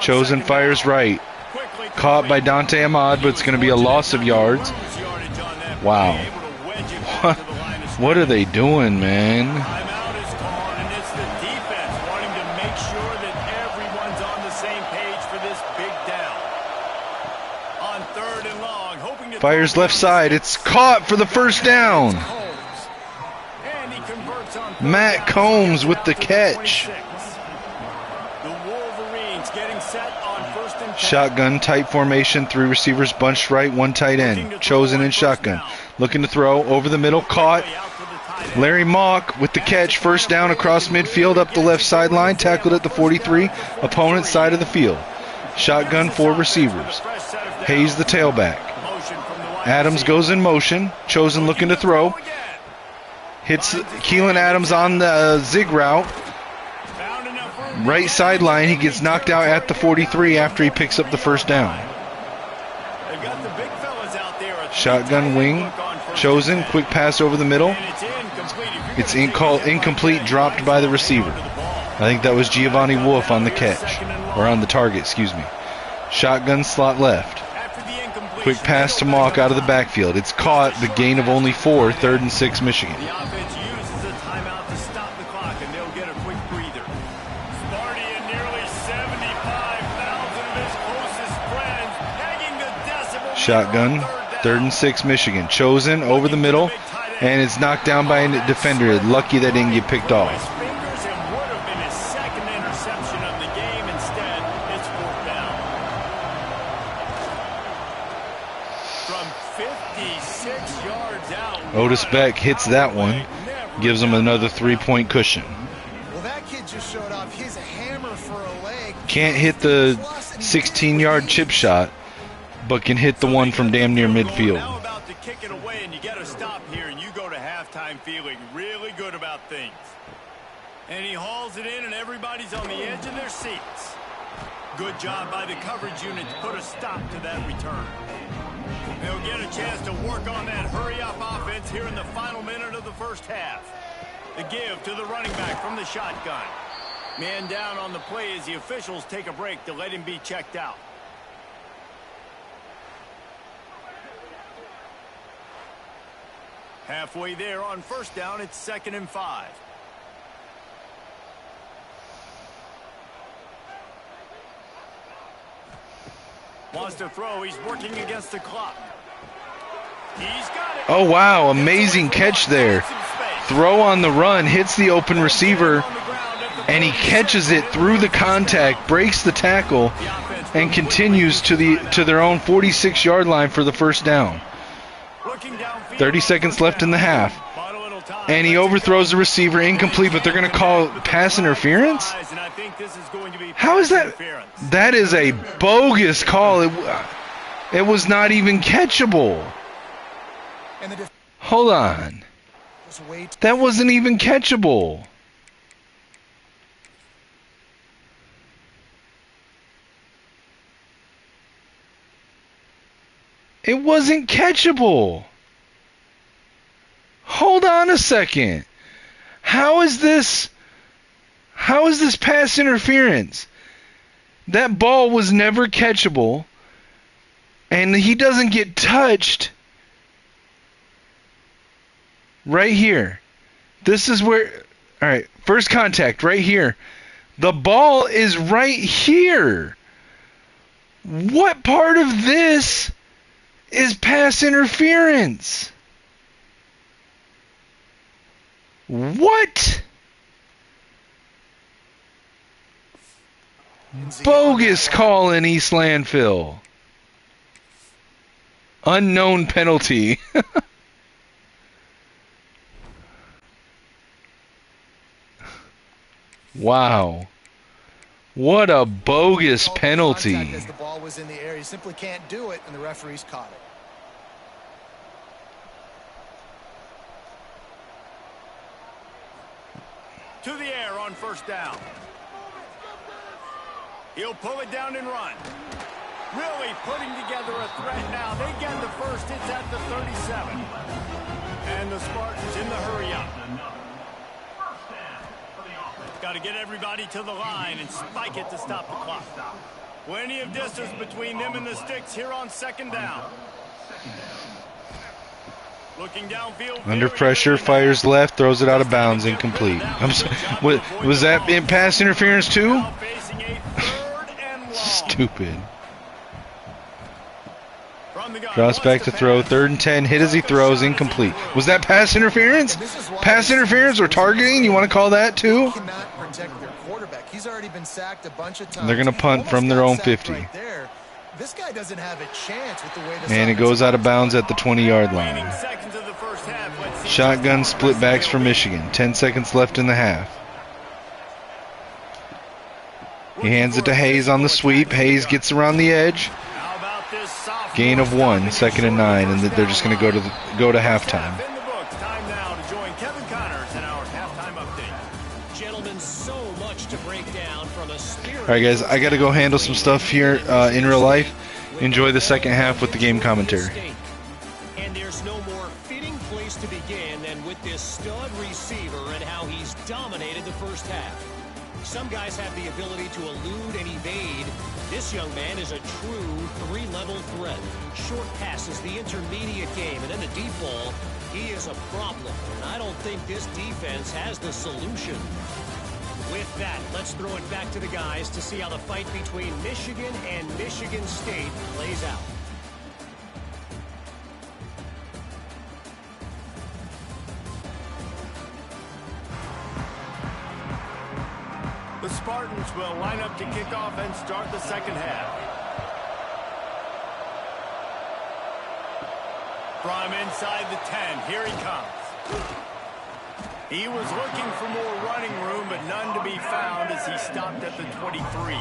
Chosen fires right. Caught by Dante Ahmad, but it's going to be a loss of yards. Wow. What are they doing, man? Timeout is called, and it's the defense wanting to make sure that everyone's on the same page for this big down. On 3rd and long, hoping to Fires left side. It's caught for the 1st down. And he converts on Matt Combs with the catch. The Wolverines getting set on 1st and 10. Shotgun, tight formation, 3 receivers bunched right, 1 tight end. Chosen in shotgun. Looking to throw over the middle, caught. Larry Mock with the catch, first down across midfield up the left sideline, tackled at the 43, opponent's side of the field. Shotgun, 4 receivers. Hayes the tailback. Adams goes in motion. Chosen looking to throw. Hits Keelan Adams on the zig route. Right sideline, he gets knocked out at the 43 after he picks up the first down. Shotgun wing. Chosen, quick pass over the middle. It's called incomplete, dropped by the receiver. I think that was Giovanni Wolf on the catch. Or on the target, excuse me. Shotgun slot left. Quick pass to Mock out of the backfield. It's caught, the gain of only 4, 3rd and 6 Michigan. The offense uses a timeout to stop the clock, and they'll get a quick breather. Sparty and nearly 75,000 of his closest friends hanging the decibel. Shotgun, 3rd and 6 Michigan. Chosen over the middle, and it's knocked down by a defender. Lucky that didn't get picked off. Fingers and would have been his second interception of the game. Instead, it's 4th down. From 56 yards out. Otis Beck hits that one, gives him another 3-point cushion. Well, that kid just showed off his hammer for a leg. Can't hit the 16-yard chip shot, but can hit the one from damn near midfield. Now about to kick it away, and you get a stop here, and you go to halftime feeling really good about things. And he hauls it in, and everybody's on the edge of their seats. Good job by the coverage unit to put a stop to that return. They'll get a chance to work on that hurry-up offense here in the final minute of the first half. The give to the running back from the shotgun. Man down on the play as the officials take a break to let him be checked out. Halfway there on first down, it's 2nd and 5. Wants to throw. He's working against the clock. He's got it. Oh, wow. Amazing catch there. Throw on the run, hits the open receiver, and he catches it through the contact, breaks the tackle, and continues to their own 46-yard line for the first down. 30 seconds left in the half. And he overthrows the receiver, incomplete, but they're going to call pass interference? How is that? That is a bogus call. It was not even catchable. Hold on. That wasn't even catchable. It wasn't catchable. Hold on a second. How is this pass interference? That ball was never catchable, and he doesn't get touched right here. This is where, all right, first contact right here. The ball is right here. What part of this is pass interference? What? Bogus call in East Landfill. Unknown penalty. Wow. What a bogus penalty. As the ball was in the air, he simply can't do it, and the referees caught it. To the air on first down. He'll pull it down and run. Really putting together a threat now. They get the first. It's at the 37. And the Spartans in the hurry-up. Got to get everybody to the line and spike it to stop the clock. Plenty of distance between them and the sticks here on second down. Looking downfield. Under pressure, fires left, throws it out of bounds, incomplete. Was that in pass interference too? Stupid. Drops back to throw, 3rd and 10, hit as he throws, incomplete. Was that pass interference? Pass interference or targeting? You want to call that too? He's already been sacked a bunch of times. They're going to punt from their own 50. Right there. This guy doesn't have a chance with the way this and it goes out of bounds at the 20-yard line. Shotgun split backs for Michigan. 10 seconds left in the half. He hands it to Hayes on the sweep. Hayes gets around the edge. Gain of 1, 2nd and 9, and they're just going to go to halftime. Time now to join Kevin Connors in our halftime update. Gentlemen, so much to break down from a spirit. All right, guys, I got to go handle some stuff here in real life. Enjoy the second half with the game commentary. And there's no more fitting place to begin than with this stud receiver and how he's dominated the first half. Some guys have the ability to elude and evade. This young man is a true three-level threat. Short passes, the intermediate game, and then the deep ball. He is a problem, and I don't think this defense has the solution. With that, let's throw it back to the guys to see how the fight between Michigan and Michigan State plays out. The Spartans will line up to kick off and start the second half. From inside the 10, here he comes. He was looking for more running room, but none to be found as he stopped at the 23.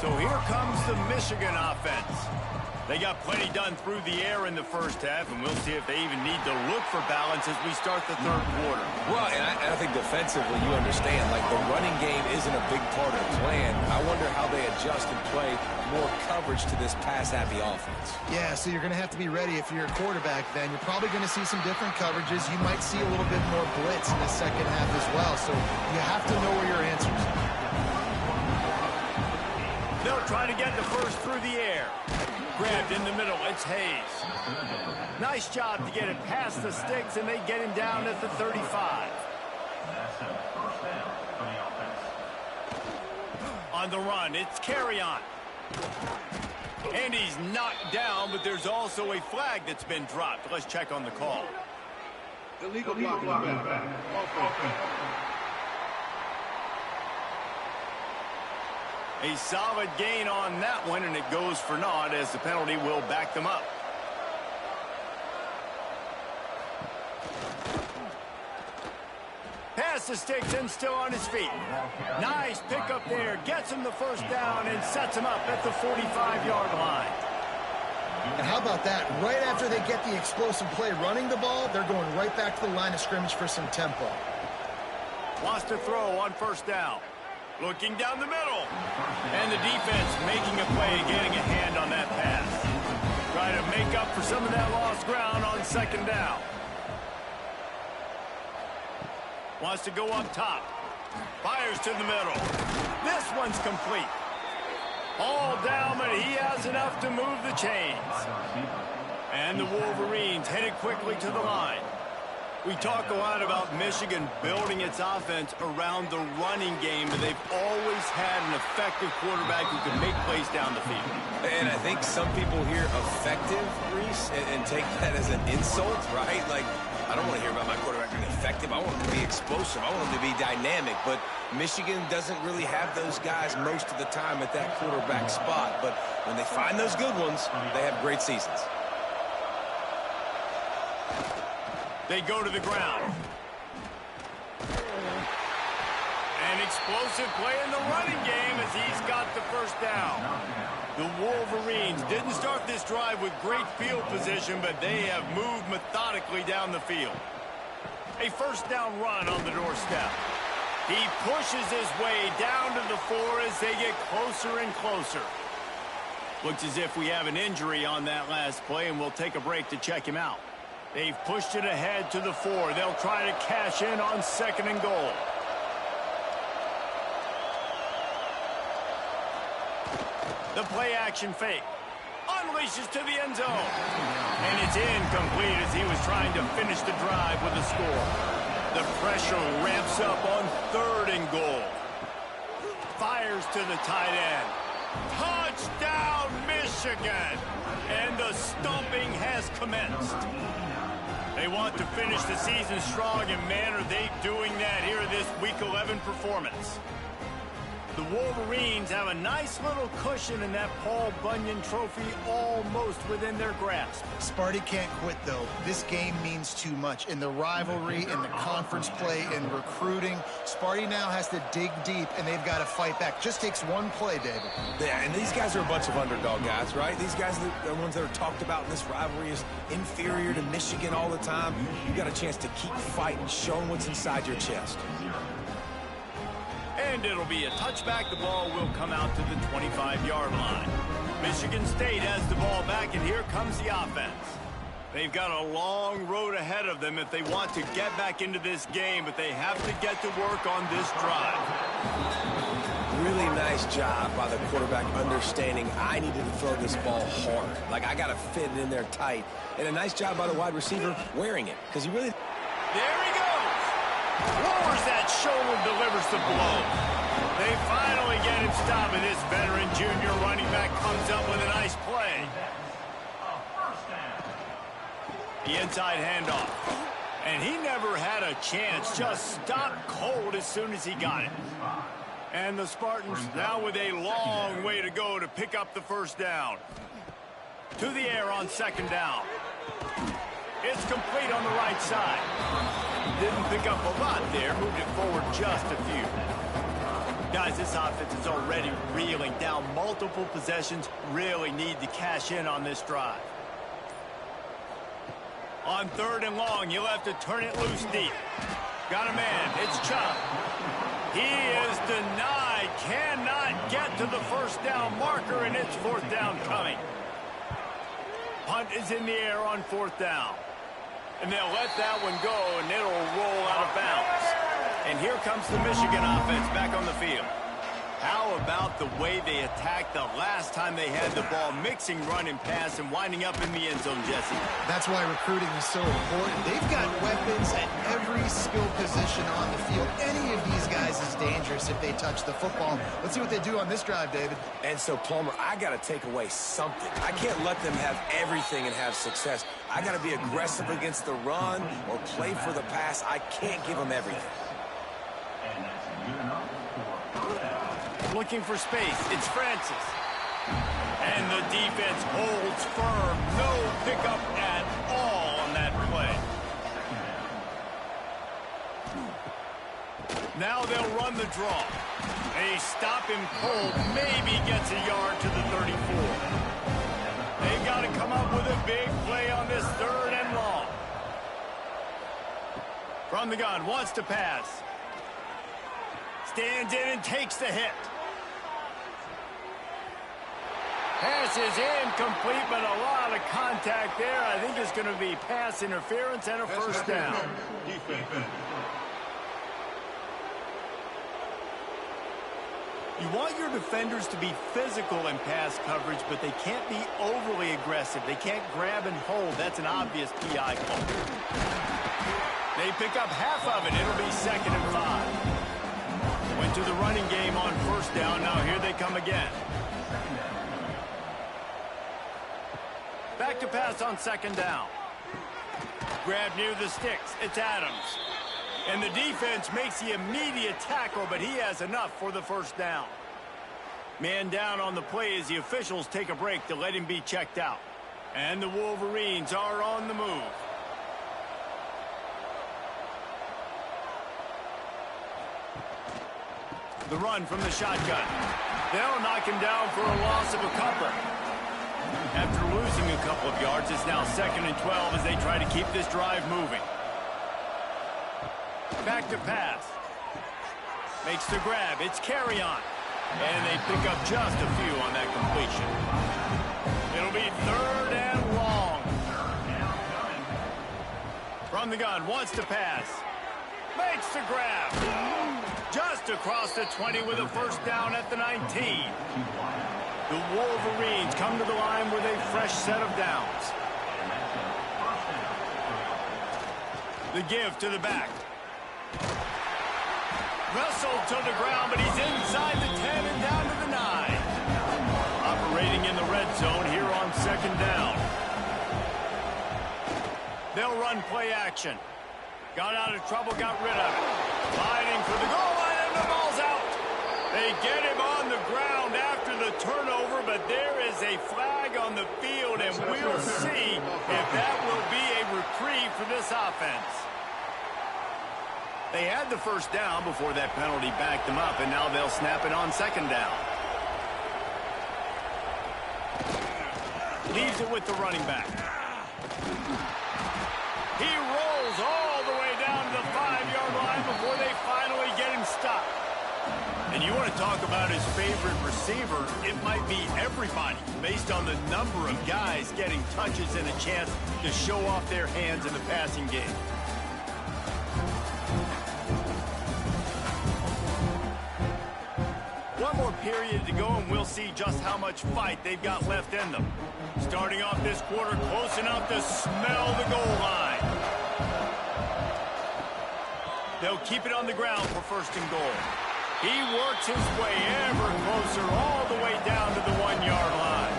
So here comes the Michigan offense. They got plenty done through the air in the first half, and we'll see if they even need to look for balance as we start the third quarter. Well, and I think defensively, you understand, like the running game isn't a big part of the plan. I wonder how they adjust and play more coverage to this pass-happy offense. Yeah, so you're going to have to be ready if you're a quarterback then. You're probably going to see some different coverages. You might see a little bit more blitz in the second half as well, so you have to know where your answers are. They'll try to get the first through the air. Grabbed in the middle, it's Hayes. Nice job to get it past the sticks, and they get him down at the 35. On the run, it's carry-on. And he's knocked down, but there's also a flag that's been dropped. Let's check on the call. Illegal blocking. A solid gain on that one, and it goes for naught as the penalty will back them up. Past the sticks and still on his feet. Nice pickup there. Gets him the first down and sets him up at the 45-yard line. And how about that? Right after they get the explosive play running the ball, they're going right back to the line of scrimmage for some tempo. Wants to throw on first down. Looking down the middle. And the defense making a play, getting a hand on that pass. Try to make up for some of that lost ground on second down. Wants to go up top. Fires to the middle. This one's complete. All down, but he has enough to move the chains. And the Wolverines headed quickly to the line. We talk a lot about Michigan building its offense around the running game, but they've always had an effective quarterback who can make plays down the field. And I think some people hear effective, Reese, and take that as an insult, right? Like, I don't want to hear about my quarterback being effective. I want him to be explosive. I want him to be dynamic. But Michigan doesn't really have those guys most of the time at that quarterback spot. But when they find those good ones, they have great seasons. They go to the ground. An explosive play in the running game as he's got the first down. The Wolverines didn't start this drive with great field position, but they have moved methodically down the field. A first down run on the doorstep. He pushes his way down to the 4 as they get closer and closer. Looks as if we have an injury on that last play, and we'll take a break to check him out. They've pushed it ahead to the 4. They'll try to cash in on second and goal. The play action fake. Unleashes to the end zone. And it's incomplete as he was trying to finish the drive with a score. The pressure ramps up on third and goal. Fires to the tight end. Touchdown, Michigan! And the stomping has commenced. They want to finish the season strong, and man, are they doing that here in this Week 11 performance. The Wolverines have a nice little cushion in that Paul Bunyan trophy almost within their grasp. Sparty can't quit, though. This game means too much. In the rivalry, in the conference play, in recruiting, Sparty now has to dig deep, and they've got to fight back. Just takes one play, David. Yeah, and these guys are a bunch of underdog guys, right? These guys are the ones that are talked about in this rivalry as inferior to Michigan all the time. You got a chance to keep fighting, showing what's inside your chest. And it'll be a touchback. The ball will come out to the 25-yard line. Michigan State has the ball back, and here comes the offense. They've got a long road ahead of them if they want to get back into this game, but they have to get to work on this drive. Really nice job by the quarterback understanding I needed to throw this ball hard. Like, I got to fit it in there tight. And a nice job by the wide receiver wearing it, because he really... There he goes. Lowers that shoulder, delivers the blow. They finally get him stopped, and this veteran junior running back comes up with a nice play. The inside handoff. And he never had a chance, just stopped cold as soon as he got it. And the Spartans now with a long way to go to pick up the first down. To the air on second down. It's complete on the right side. Didn't pick up a lot there, moved it forward just a few. Guys, this offense is already reeling down multiple possessions. Really need to cash in on this drive. On third and long, you'll have to turn it loose deep. Got a man, it's Chubb. He is denied, cannot get to the first down marker, and it's fourth down coming. Punt is in the air on fourth down. And they'll let that one go, and it'll roll out of bounds. And here comes the Michigan offense back on the field. How about the way they attacked the last time they had the ball, mixing run and pass and winding up in the end zone, Jesse? That's why recruiting is so important. They've got weapons at every skill position on the field. Any of these guys is dangerous if they touch the football. Let's see what they do on this drive, David. And so, Palmer, I got to take away something. I can't let them have everything and have success. I got to be aggressive against the run or play for the pass. I can't give them everything. Looking for space. It's Francis. And the defense holds firm. No pickup at all on that play. Now they'll run the draw. They stop him cold. Maybe gets a yard to the 34. They've got to come up with a big play on this third and long. From the gun, wants to pass. Stands in and takes the hit. Pass is incomplete, but a lot of contact there. I think it's going to be pass interference and a first down. You want your defenders to be physical in pass coverage, but they can't be overly aggressive. They can't grab and hold. That's an obvious PI call. They pick up half of it. It'll be 2nd and 5. Went to the running game on first down. Now here they come again. Back to pass on 2nd down. Grab near the sticks. It's Adams. And the defense makes the immediate tackle, but he has enough for the first down. Man down on the play as the officials take a break to let him be checked out. And the Wolverines are on the move. The run from the shotgun. They'll knock him down for a loss of a couple. After losing a couple of yards, it's now 2nd and 12 as they try to keep this drive moving. Back to pass. Makes the grab. It's carry on. And they pick up just a few on that completion. It'll be 3rd and long. From the gun, wants to pass. Makes the grab. Just across the 20 with a first down at the 19. The Wolverines come to the line with a fresh set of downs. The give to the back. Wrestled to the ground, but he's inside the 10 and down to the 9. Operating in the red zone here on 2nd down. They'll run play action. Got out of trouble, got rid of it. Fighting for the goal line, and the ball's out. They get him on the ground after the turnover, but there is a flag on the field, and we'll see if that will be a reprieve for this offense. They had the first down before that penalty backed them up, and now they'll snap it on second down. Leaves it with the running back. He rolls all the way down to the 5-yard line before they finally get him stopped. And you want to talk about his favorite receiver, it might be everybody based on the number of guys getting touches and a chance to show off their hands in the passing game. One more period to go, and we'll see just how much fight they've got left in them. Starting off this quarter close enough to smell the goal line. They'll keep it on the ground for first and goal. He works his way ever closer all the way down to the 1-yard line.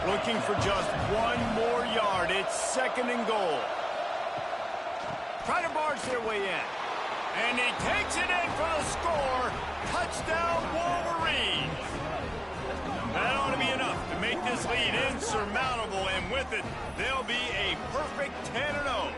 Looking for just one more yard. It's second and goal. Try to barge their way in. And he takes it in for the score. Touchdown, Wolverines. That ought to be enough to make this lead insurmountable, and with it, they'll be a perfect 10-0.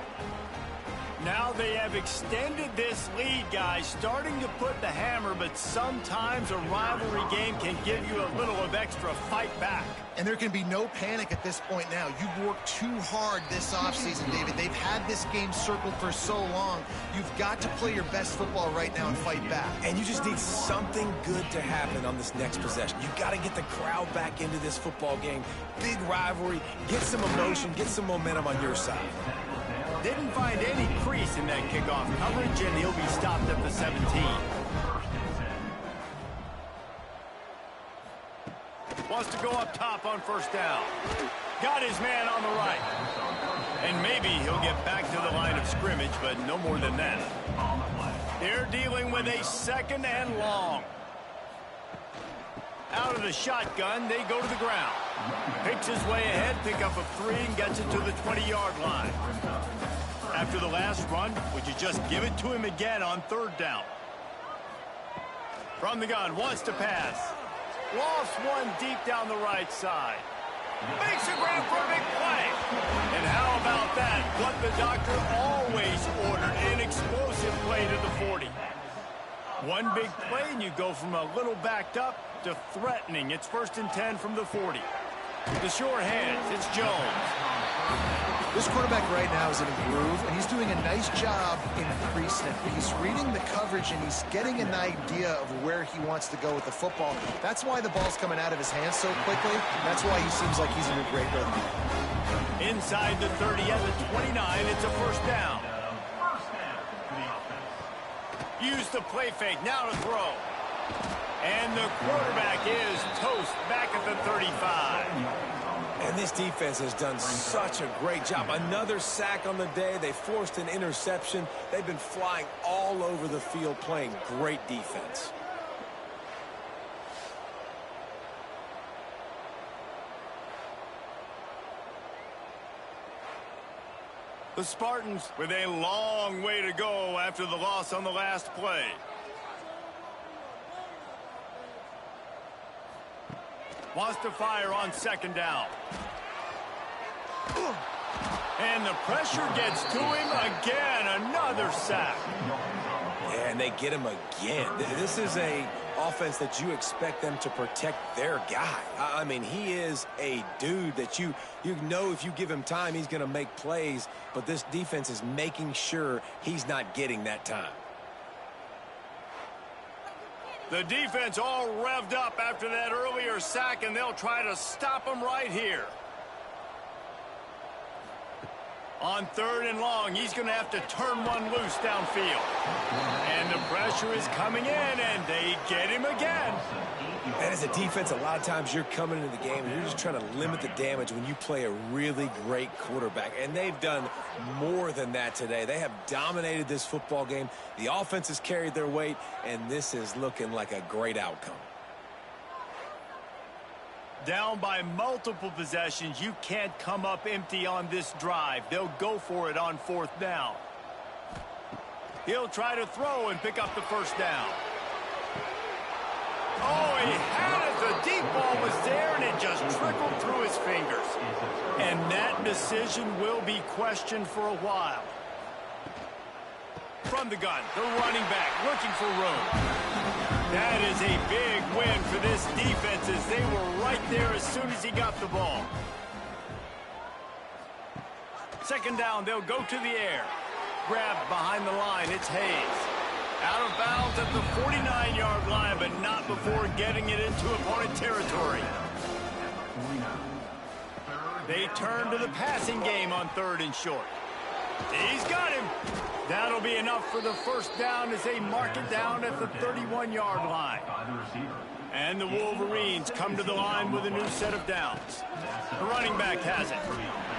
Now they have extended this lead, guys, starting to put the hammer, but sometimes a rivalry game can give you a little of extra fight back. And there can be no panic at this point now. You've worked too hard this offseason, David. They've had this game circled for so long. You've got to play your best football right now and fight back. And you just need something good to happen on this next possession. You've got to get the crowd back into this football game. Big rivalry. Get some emotion. Get some momentum on your side. Didn't find any crease in that kickoff coverage, and he'll be stopped at the 17. Wants to go up top on first down. Got his man on the right. And maybe he'll get back to the line of scrimmage, but no more than that. They're dealing with a second and long. Out of the shotgun, they go to the ground. Picks his way ahead, pick up a 3, and gets it to the 20-yard line. After the last run, would you just give it to him again on third down? From the gun, wants to pass. Lost one deep down the right side. Makes a grab for a big play. And how about that? What the doctor always ordered, an explosive play to the 40. One big play, and you go from a little backed up to threatening. It's first and 10 from the 40. The short hands, it's Jones. This quarterback right now is in a groove, and he's doing a nice job increasing it. He's reading the coverage, and he's getting an idea of where he wants to go with the football. That's why the ball's coming out of his hands so quickly. That's why he seems like he's in a great rhythm. Inside the 30 at the 29, it's a first down. Use the play fake, now to throw. And the quarterback is toast back at the 35. And this defense has done such a great job. Another sack on the day. They forced an interception. They've been flying all over the field playing great defense. The Spartans with a long way to go after the loss on the last play. Wants to fire on second down. And the pressure gets to him again. Another sack. Yeah, and they get him again. This is a offense that you expect them to protect their guy. I mean, he is a dude that you know if you give him time, he's going to make plays. But this defense is making sure he's not getting that time. The defense all revved up after that earlier sack, and they'll try to stop him right here. On third and long, he's going to have to turn one loose downfield. And the pressure is coming in, and they get him again. And as a defense, a lot of times you're coming into the game and you're just trying to limit the damage when you play a really great quarterback. And they've done more than that today. They have dominated this football game. The offense has carried their weight, and this is looking like a great outcome. Down by multiple possessions, you can't come up empty on this drive. They'll go for it on fourth down. He'll try to throw and pick up the first down. Oh, he had it. The deep ball was there, and it just trickled through his fingers. And that decision will be questioned for a while. From the gun, the running back looking for room. That is a big win for this defense as they were right there as soon as he got the ball. Second down, they'll go to the air. Grabbed behind the line, it's Hayes. Out of bounds at the 49-yard line, but not before getting it into opponent territory. They turn to the passing game on 3rd and short. He's got him. That'll be enough for the first down as they mark it down at the 31-yard line. And the Wolverines come to the line with a new set of downs. The running back has it.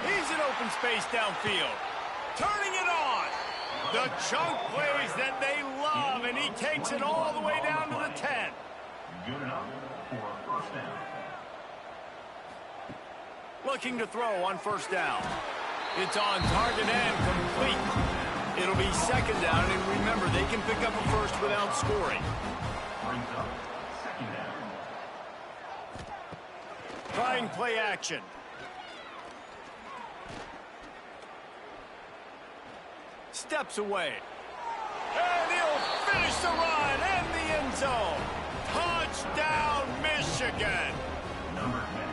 He's in open space downfield. Turning it on. The chunk plays that they love, and he takes it all the way down to the 10. Good enough for a first down. Looking to throw on first down. It's on target and complete. It'll be second down, and remember, they can pick up a first without scoring. Brings up second down. Trying play action. Steps away. And he'll finish the run and the end zone. Touchdown, Michigan.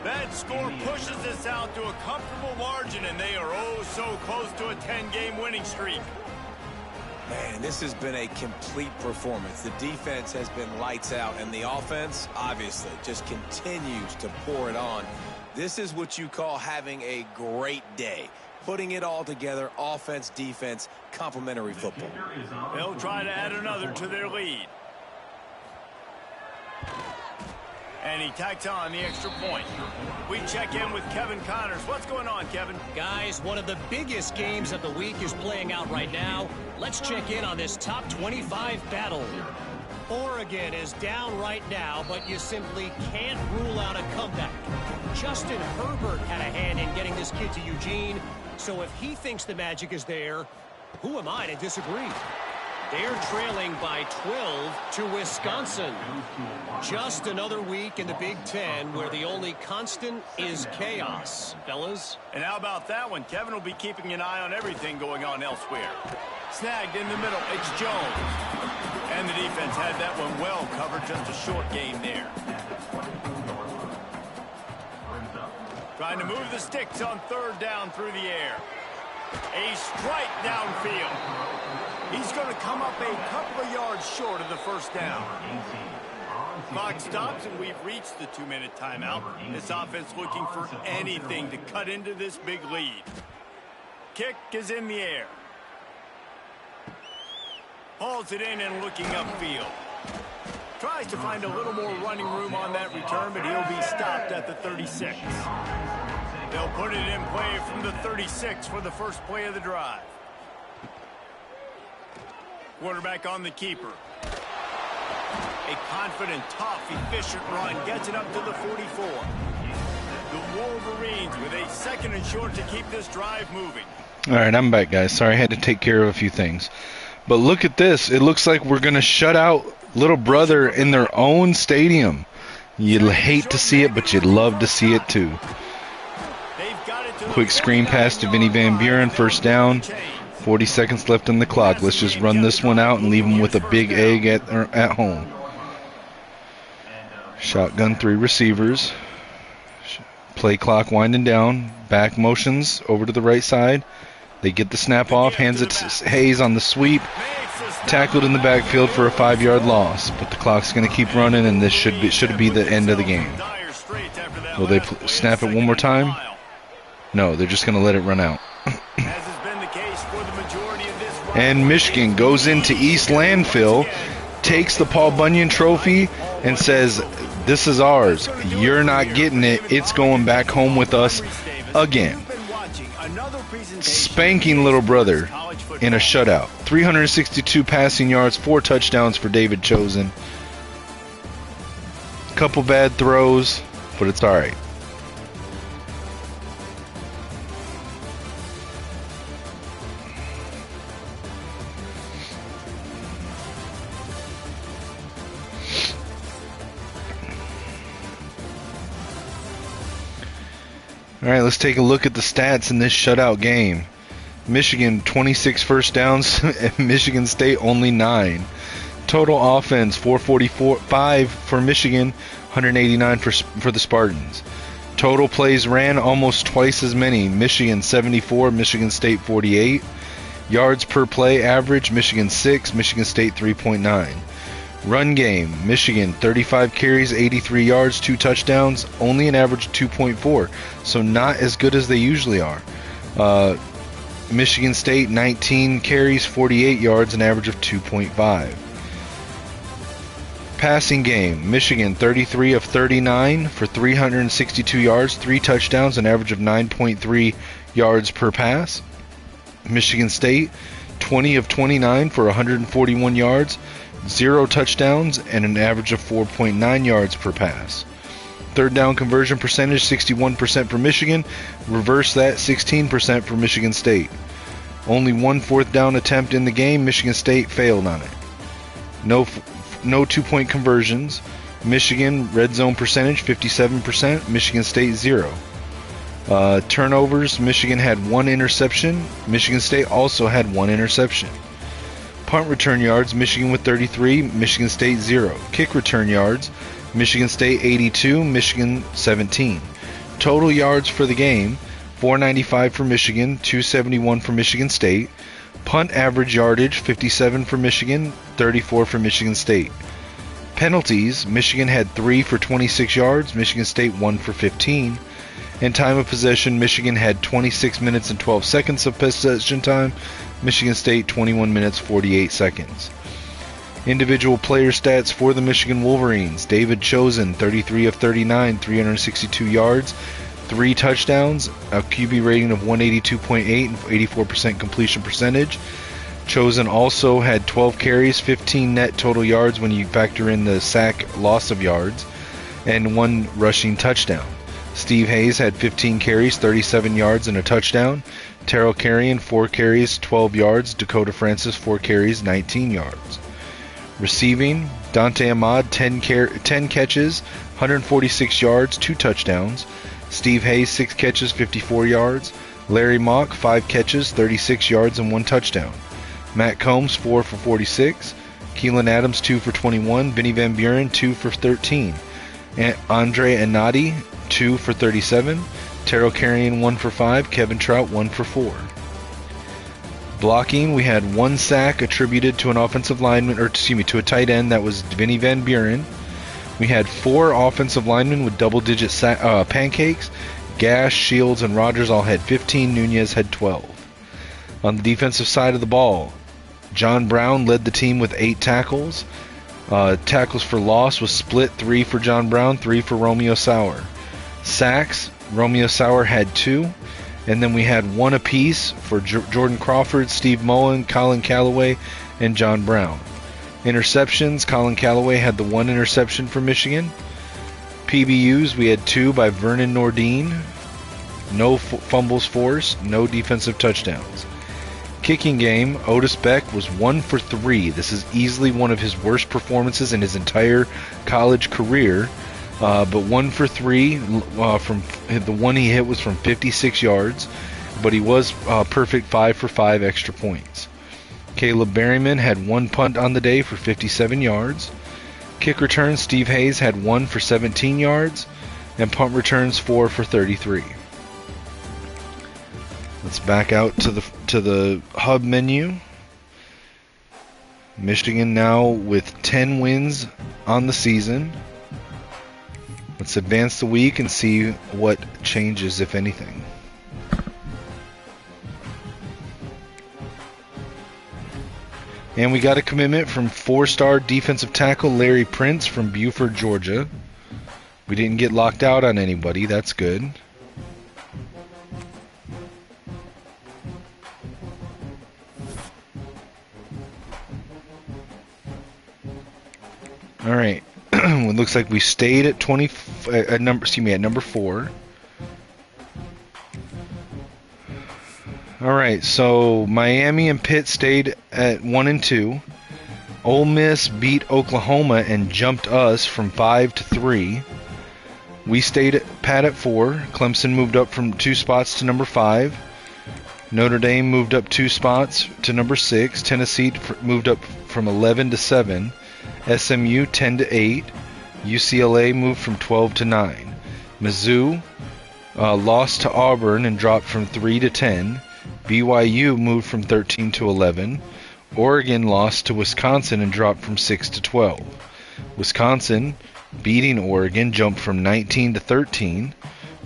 That score pushes us out to a comfortable margin, and they are oh so close to a 10-game winning streak. Man, this has been a complete performance. The defense has been lights out, and the offense, obviously, just continues to pour it on. This is what you call having a great day. Putting it all together, offense, defense, complementary football. They'll try to add another to their lead. And he tacks on the extra point. We check in with Kevin Connors. What's going on, Kevin? Guys, one of the biggest games of the week is playing out right now. Let's check in on this top 25 battle. Oregon is down right now, but you simply can't rule out a comeback. Justin Herbert had a hand in getting this kid to Eugene, so if he thinks the magic is there, who am I to disagree? They're trailing by 12 to Wisconsin. Just another week in the Big Ten where the only constant is chaos, fellas. And how about that one? Kevin will be keeping an eye on everything going on elsewhere. Snagged in the middle, it's Jones. And the defense had that one well covered, just a short game there. Trying to move the sticks on 3rd down through the air. A strike downfield. He's going to come up a couple of yards short of the first down. Clock stops, and we've reached the 2-minute timeout. This offense looking for anything to cut into this big lead. Kick is in the air. Hauls it in and looking upfield. Tries to find a little more running room on that return, but he'll be stopped at the 36. They'll put it in play from the 36 for the first play of the drive. Quarterback on the keeper. A confident, tough, efficient run gets it up to the 44. The Wolverines with a 2nd and short to keep this drive moving. All right, I'm back, guys. Sorry, I had to take care of a few things. But look at this. It looks like we're going to shut out Little Brother in their own stadium. You'd hate to see it, but you'd love to see it too. Quick screen pass to Vinny Van Buren, first down. 40 seconds left on the clock. Let's just run this one out and leave them with a big egg at home. Shotgun 3 receivers. Play clock winding down. Back motions over to the right side. They get the snap off. Hands it to Hayes on the sweep. Tackled in the backfield for a 5-yard loss. But the clock's going to keep running, and this should be the end of the game. Will they snap it one more time? No, they're just going to let it run out. And Michigan goes into East Landfill, takes the Paul Bunyan Trophy, and says, this is ours. You're not getting it. It's going back home with us again. Spanking Little Brother in a shutout. 362 passing yards, 4 touchdowns for David Chosen. Couple bad throws, but it's all right. All right, let's take a look at the stats in this shutout game. Michigan 26 first downs, and Michigan State only 9. Total offense 445 for Michigan, 189 for the Spartans. Total plays ran almost twice as many. Michigan 74, Michigan State 48. Yards per play average, Michigan 6, Michigan State 3.9. Run game, Michigan 35 carries, 83 yards, 2 touchdowns, only an average of 2.4, so not as good as they usually are. Michigan State 19 carries, 48 yards, an average of 2.5. Passing game, Michigan 33 of 39 for 362 yards, 3 touchdowns, an average of 9.3 yards per pass. Michigan State 20 of 29 for 141 yards, 0 touchdowns, and an average of 4.9 yards per pass. Third down conversion percentage 61% for Michigan, reverse that 16% for Michigan State. Only one fourth down attempt in the game, Michigan State failed on it. No 2-point conversions. Michigan red zone percentage 57%, Michigan State 0. Turnovers, Michigan had 1 interception, Michigan State also had 1 interception. Punt return yards, Michigan with 33, Michigan State 0. Kick return yards, Michigan State 82, Michigan 17. Total yards for the game, 495 for Michigan, 271 for Michigan State. Punt average yardage, 57 for Michigan, 34 for Michigan State. Penalties, Michigan had 3 for 26 yards, Michigan State 1 for 15. In time of possession, Michigan had 26 minutes and 12 seconds of possession time, Michigan State 21 minutes 48 seconds. Individual player stats for the Michigan Wolverines. David Chosen, 33 of 39, 362 yards, 3 touchdowns, a QB rating of 182.8 and 84% completion percentage. Chosen also had 12 carries, 15 net total yards when you factor in the sack loss of yards, and 1 rushing touchdown. Steve Hayes had 15 carries, 37 yards, and a touchdown. Terrell Carrion, 4 carries, 12 yards. Dakota Francis, 4 carries, 19 yards. Receiving, Dante Ahmad, 10 catches, 146 yards, 2 touchdowns. Steve Hayes, 6 catches, 54 yards. Larry Mock, 5 catches, 36 yards, and 1 touchdown. Matt Combs, 4 for 46. Keelan Adams, 2 for 21. Vinny Van Buren, 2 for 13. Andre Anati, 2 for 37. Terrell Carrion, 1 for 5. Kevin Trout, 1 for 4. Blocking, we had 1 sack attributed to an offensive lineman, to a tight end. That was Vinny Van Buren. We had 4 offensive linemen with double-digit pancakes. Gash, Shields, and Rogers all had 15. Nunez had 12. On the defensive side of the ball, John Brown led the team with 8 tackles. Tackles for loss was split, 3 for John Brown, 3 for Romeo Sauer. Sacks, Romeo Sauer had 2. And then we had 1 apiece for Jordan Crawford, Steve Mullen, Colin Callaway, and John Brown. Interceptions, Colin Callaway had the 1 interception for Michigan. PBUs, we had 2 by Vernon Nordine. No fumbles forced, no defensive touchdowns. Kicking game, Otis Beck was 1 for 3. This is easily one of his worst performances in his entire college career. But 1 for 3 from the one he hit was from 56 yards, but he was perfect 5 for 5 extra points. Caleb Berryman had 1 punt on the day for 57 yards. Kick returns, Steve Hayes had 1 for 17 yards, and punt returns 4 for 33. Let's back out to the hub menu. Michigan now with 10 wins on the season. Let's advance the week and see what changes, if anything. And we got a commitment from 4-star defensive tackle Larry Prince from Buford, Georgia. We didn't get locked out on anybody. That's good. All right. It looks like we stayed at number 4. All right, so Miami and Pitt stayed at 1 and 2. Ole Miss beat Oklahoma and jumped us from 5 to 3. We stayed pat at 4. Clemson moved up from 2 spots to number 5. Notre Dame moved up 2 spots to number 6. Tennessee moved up from 11 to 7. SMU 10 to 8. UCLA moved from 12 to 9. Mizzou lost to Auburn and dropped from 3 to 10. BYU moved from 13 to 11. Oregon lost to Wisconsin and dropped from 6 to 12. Wisconsin, beating Oregon, jumped from 19 to 13.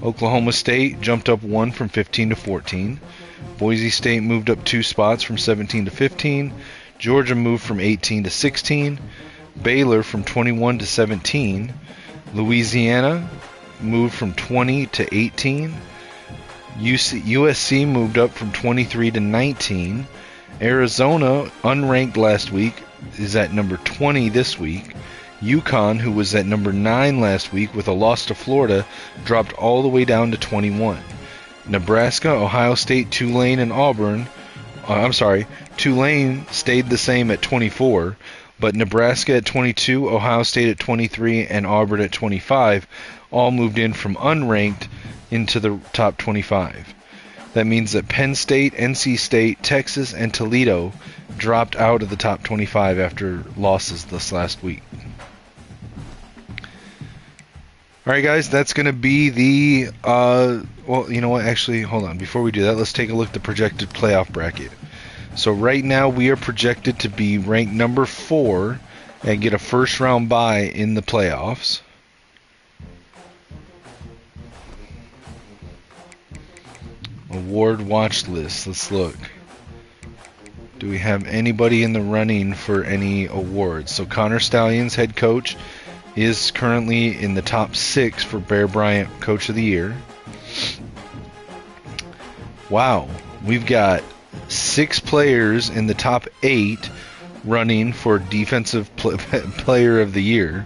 Oklahoma State jumped up 1 from 15 to 14. Boise State moved up 2 spots from 17 to 15. Georgia moved from 18 to 16. Baylor from 21 to 17. Louisiana moved from 20 to 18. USC moved up from 23 to 19. Arizona, unranked last week, is at number 20 this week. UConn, who was at number 9 last week with a loss to Florida, dropped all the way down to 21. Nebraska, Ohio State, Tulane, and Auburn. Tulane stayed the same at 24, but Nebraska at 22, Ohio State at 23, and Auburn at 25 all moved in from unranked into the top 25. That means that Penn State, NC State, Texas, and Toledo dropped out of the top 25 after losses this last week. Alright guys, that's going to be the, well, you know what, actually, hold on. Before we do that, let's take a look at the projected playoff bracket. So right now we are projected to be ranked number 4 and get a first round bye in the playoffs. Award watch list. Let's look. Do we have anybody in the running for any awards? So Connor Stalions, head coach, is currently in the top 6 for Bear Bryant Coach of the Year. Wow. We've got 6 players in the top 8 running for Defensive Player of the Year.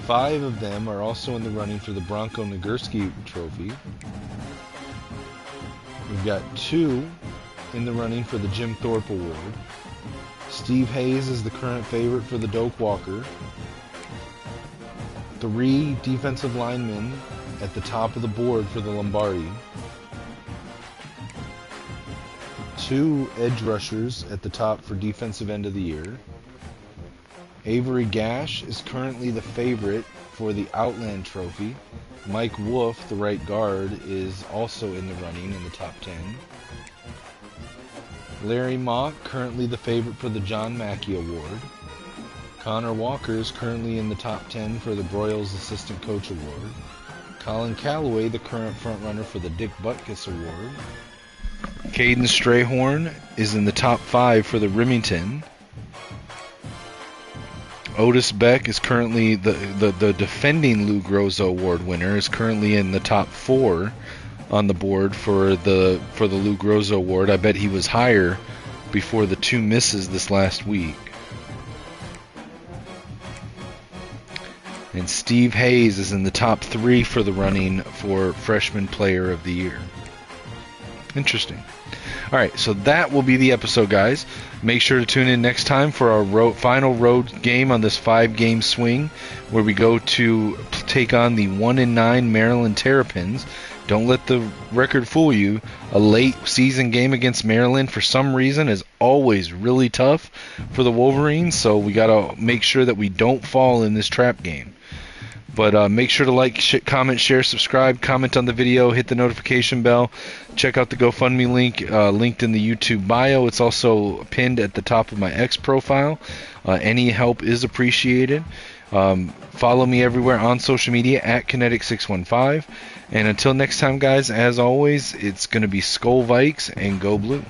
5 of them are also in the running for the Bronco Nagurski Trophy. We've got 2 in the running for the Jim Thorpe Award. Steve Hayes is the current favorite for the Doak Walker. 3 defensive linemen at the top of the board for the Lombardi. 2 edge rushers at the top for Defensive End of the Year. Avery Gash is currently the favorite for the Outland Trophy. Mike Wolf, the right guard, is also in the running in the top 10. Larry Mock, currently the favorite for the John Mackey Award. Connor Walker is currently in the top 10 for the Broyles Assistant Coach Award. Colin Calloway, the current frontrunner for the Dick Butkus Award. Caden Strayhorn is in the top 5 for the Remington. Otis Beck is currently the defending Lou Groza Award winner, is currently in the top 4 on the board for the Lou Groza Award. I bet he was higher before the 2 misses this last week. And Steve Hayes is in the top 3 for the running for Freshman Player of the Year. Interesting. Alright, so that will be the episode, guys. Make sure to tune in next time for our final road game on this 5-game swing, where we go to take on the 1-9 Maryland Terrapins. Don't let the record fool you. A late season game against Maryland, for some reason, is always really tough for the Wolverines, so we got to make sure that we don't fall in this trap game. But make sure to like, comment, share, subscribe, comment on the video, hit the notification bell. Check out the GoFundMe link linked in the YouTube bio. It's also pinned at the top of my X profile. Any help is appreciated. Follow me everywhere on social media at Kinetic615. And until next time, guys, as always, it's going to be Skull Vikes and Go Blue.